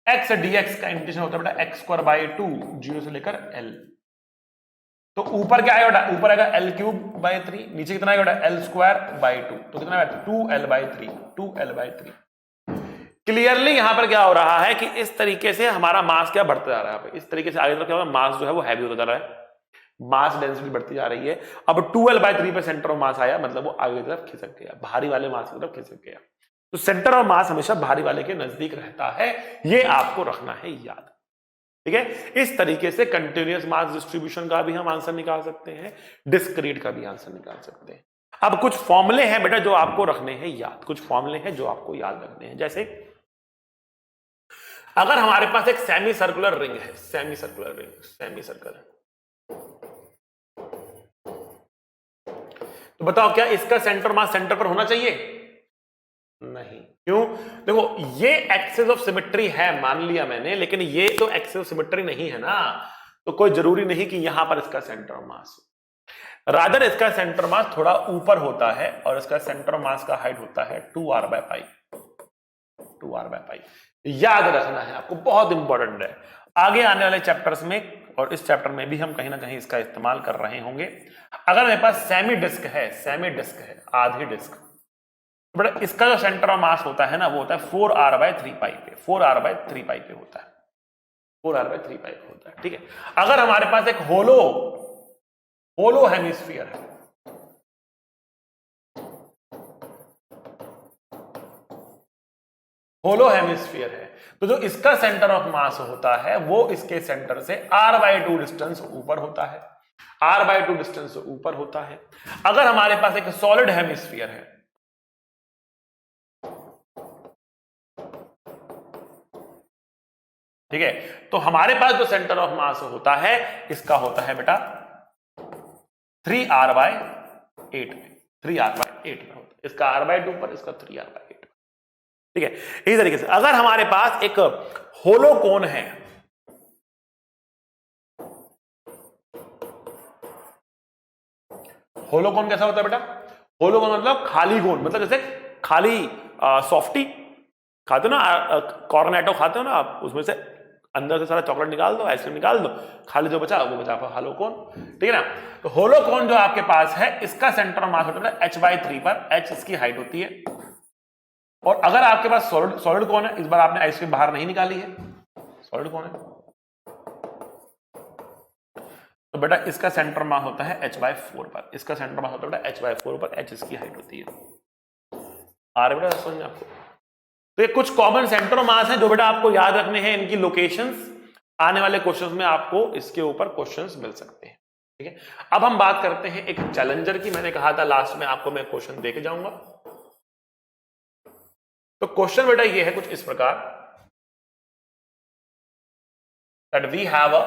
S2: x dx का इंटीग्रेशन होता है बेटा x स्क्वायर बाय 2, 0 से लेकर l, तो ऊपर क्या आएगा, ऊपर आएगा l क्यूब बाय 3, नीचे कितना आएगा l स्क्वायर बाय 2, तो कितना आएगा 2l bye 3, 2l bye 3। Clearly यहां पर क्या हो रहा है कि इस तरीके से हमारा मास क्या बढ़ता जा रहा है, इस तरीके से आगे तरफ क्या होगा, मास जो है वो हैवी होता जा रहा है, मास डेंसिटी बढ़ती जा रही है। अब 2l बाय 3 पे सेंटर ऑफ मास आया, मतलब वो आगे की तरफ खिसक गया, भारी वाले मास की तरफ खिसक गया, तो सेंटर ऑफ मास हमेशा भारी वाले के नजदीक रहता है, ये आपको रखना है याद, ठीक है। इस तरीके से कंटिन्यूअस मास डिस्ट्रीब्यूशन का भी हम आंसर निकाल सकते हैं, डिस्क्रीट का भी आंसर निकाल सकते हैं। अब कुछ फॉर्मूले हैं बेटा जो आपको रखने हैं याद, कुछ फॉर्मूले हैं जो आपको याद रखने हैं, जैसे अगर हमारे पास एक सेमी सर्कुलर रिंग है, semi circular ring, semi circular, तो बताओ क्या इसका सेंटर मास सेंटर पर होना चाहिए? नहीं। क्यों? देखो ये एक्सिस ऑफ सिमेट्री है मान लिया मैंने, लेकिन ये तो एक्सिस ऑफ सिमेट्री नहीं है ना, तो कोई जरूरी नहीं कि यहां पर इसका सेंटर ऑफ मास हो। रादर इसका सेंटर मास थोड़ा ऊपर होता है और इसका सेंटर मास का हाइट होता है 2r/π, 2r/π। याद रखना है आपको, बहुत इंपॉर्टेंट है। आगे आने वाले चैप्टर्स में और इस चैप्टर में भी हम कहीं ना कहीं इसका इस्तेमाल कर रहे होंगे। अगर मेरे पास सेमी डिस्क है, सेमी डिस्क है, आधी डिस्क, बट इसका जो सेंटर ऑफ मास होता है ना वो होता है 4r/3π पे, 4r/3π पे होता है, 4r/3π पे होता है। ठीक है। अगर हमारे पास एक होलो हेमिस्फीयर है, होलो हेमिस्फीयर है, तो जो इसका सेंटर ऑफ मास होता है वो इसके सेंटर से r/2 डिस्टेंस ऊपर होता है, r/2 डिस्टेंस ऊपर होता है। अगर हमारे पास एक सॉलिड हेमिस्फीयर है, ठीक है, तो हमारे पास जो सेंटर ऑफ मास होता है इसका होता है बेटा 3r/8 में, 3r/8 में होता है। इसका r/2 पर, इसका 3r/8। ठीक है। इसी तरीके से अगर हमारे पास एक होलो कोन है, होलो कोन कैसा होता है बेटा? होलो कोन मतलब खाली कोन, मतलब जैसे खाली सॉफ्टी खाते हो ना, कॉर्नेटो खाते हो ना आप, उसमें से अंदर से सारा चॉकलेट निकाल दो, आइसक्रीम निकाल दो, खाली जो बचा वो बचा होलो कोन। ठीक है ना। तो होलो कोन जो आपके पास है इसका सेंटर ऑफ मास होता है h/3 पर, h इसकी हाइट होती है। और अगर आपके पास सॉलिड कोन है, इस बार आपने आइसक्रीम बाहर नहीं निकाली है, सॉलिड कोन है, तो बेटा इसका सेंटर मास होता है h/4 पर, इसका सेंटर मास होता है बेटा h/4 पर, h इसकी हाइट होती है। आ रहा बेटा समझ में आपको? तो ये कुछ कॉमन सेंटर ऑफ मास हैं जो बेटा आपको याद रखने हैं, इनकी लोकेशंस आने वाले क्वेश्चंस में आपको इसके ऊपर क्वेश्चंस मिल सकते हैं। ठीक है। अब हम बात करते हैं एक चैलेंजर की। मैंने कहा था लास्ट में आपको मैं क्वेश्चन देके जाऊंगा। तो क्वेश्चन बेटा ये है कुछ इस प्रकार, that we have a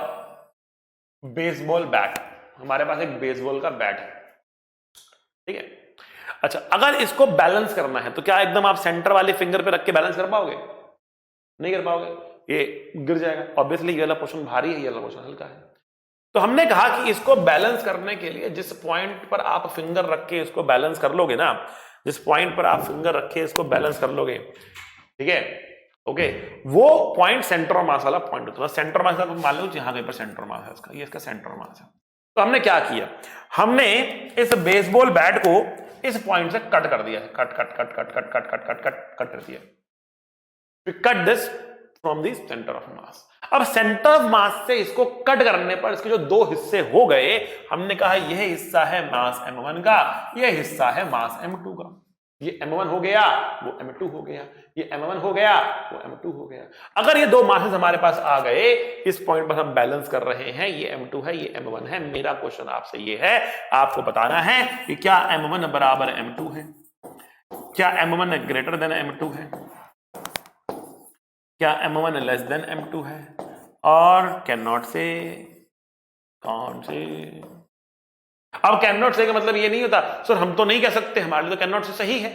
S2: baseball bat, हमारे पास एक बेसबॉल का बैट है। ठीक है। अच्छा, अगर इसको बैलेंस करना है तो क्या एकदम आप सेंटर वाले फिंगर पे रख के बैलेंस कर पाओगे? नहीं कर पाओगे, ये गिर जाएगा। ऑब्वियसली ये वाला पोर्शन भारी है, ये वाला पोर्शन हल्का है। तो हमने कहा कि इसको बैलेंस करने के लिए जिस पॉइंट पर आप फिंगर रख के इसको बैलेंस कर लोगे ना, जिस पॉइंट पर आप फिंगर रख के इसको बैलेंस कर लोगे, ठीक है, ओके, वो पॉइंट सेंटर मास वाला पॉइंट होता है। सेंटर मास आप मान लो यहां कहीं पर सेंटर मास है इसका, ये इसका सेंटर मास है। तो हमने क्या किया, हमने इस बेसबॉल बैट को इस पॉइंट से कट कर दिया, cut cut cut cut cut cut cut cut cut cut कर दिया। Cut this from the centre of मास। अब सेंटर ऑफ मास से इसको कट करने पर इसके जो दो हिस्से हो गए, हमने कहा यह हिस्सा है मास m1 का, यह हिस्सा है मास m2 का। ये m1 हो गया, वो m2 हो गया, ये m1 हो गया, वो m2 हो गया। अगर ये दो मासेस हमारे पास आ गए, इस पॉइंट पर हम बैलेंस कर रहे हैं, ये m2 है, ये m1 है। मेरा क्वेश्चन आपसे ये है, आपको बताना है कि क्या m1 बराबर m2 है, क्या m1 ग्रेटर देन m2 है, क्या m1 लेस देन m2 है, और कैन नॉट से, कौन से। अब कैन नॉट से का मतलब ये नहीं होता सर हम तो नहीं कह सकते, हमारे लिए तो कैन नॉट से सही है।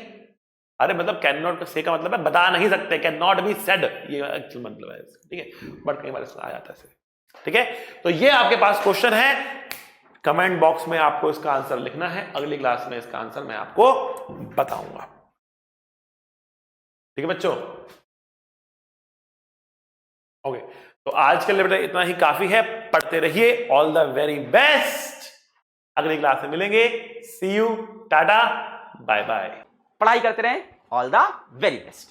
S2: अरे मतलब कैन नॉट से का मतलब है बता नहीं सकते, कैन नॉट बी सेड, ये एक्चुअल मतलब है। ठीक है, बट कई बार इसमें आ जाता है। ठीक है, तो ये आपके पास क्वेश्चन है, कमेंट बॉक्स में आपको इसका आंसर लिखना है। अगली क्लास में इसका आंसर मैं आपको बताऊंगा। ठीक है बच्चों, ओके, तो आज के लिए बेटा इतना ही काफी है। पढ़ते रहिए, ऑल द वेरी बेस्ट। अगली क्लास में मिलेंगे, सी यू, टाटा, बाय बाय।
S1: पढ़ाई करते रहें, ऑल द वेरी बेस्ट।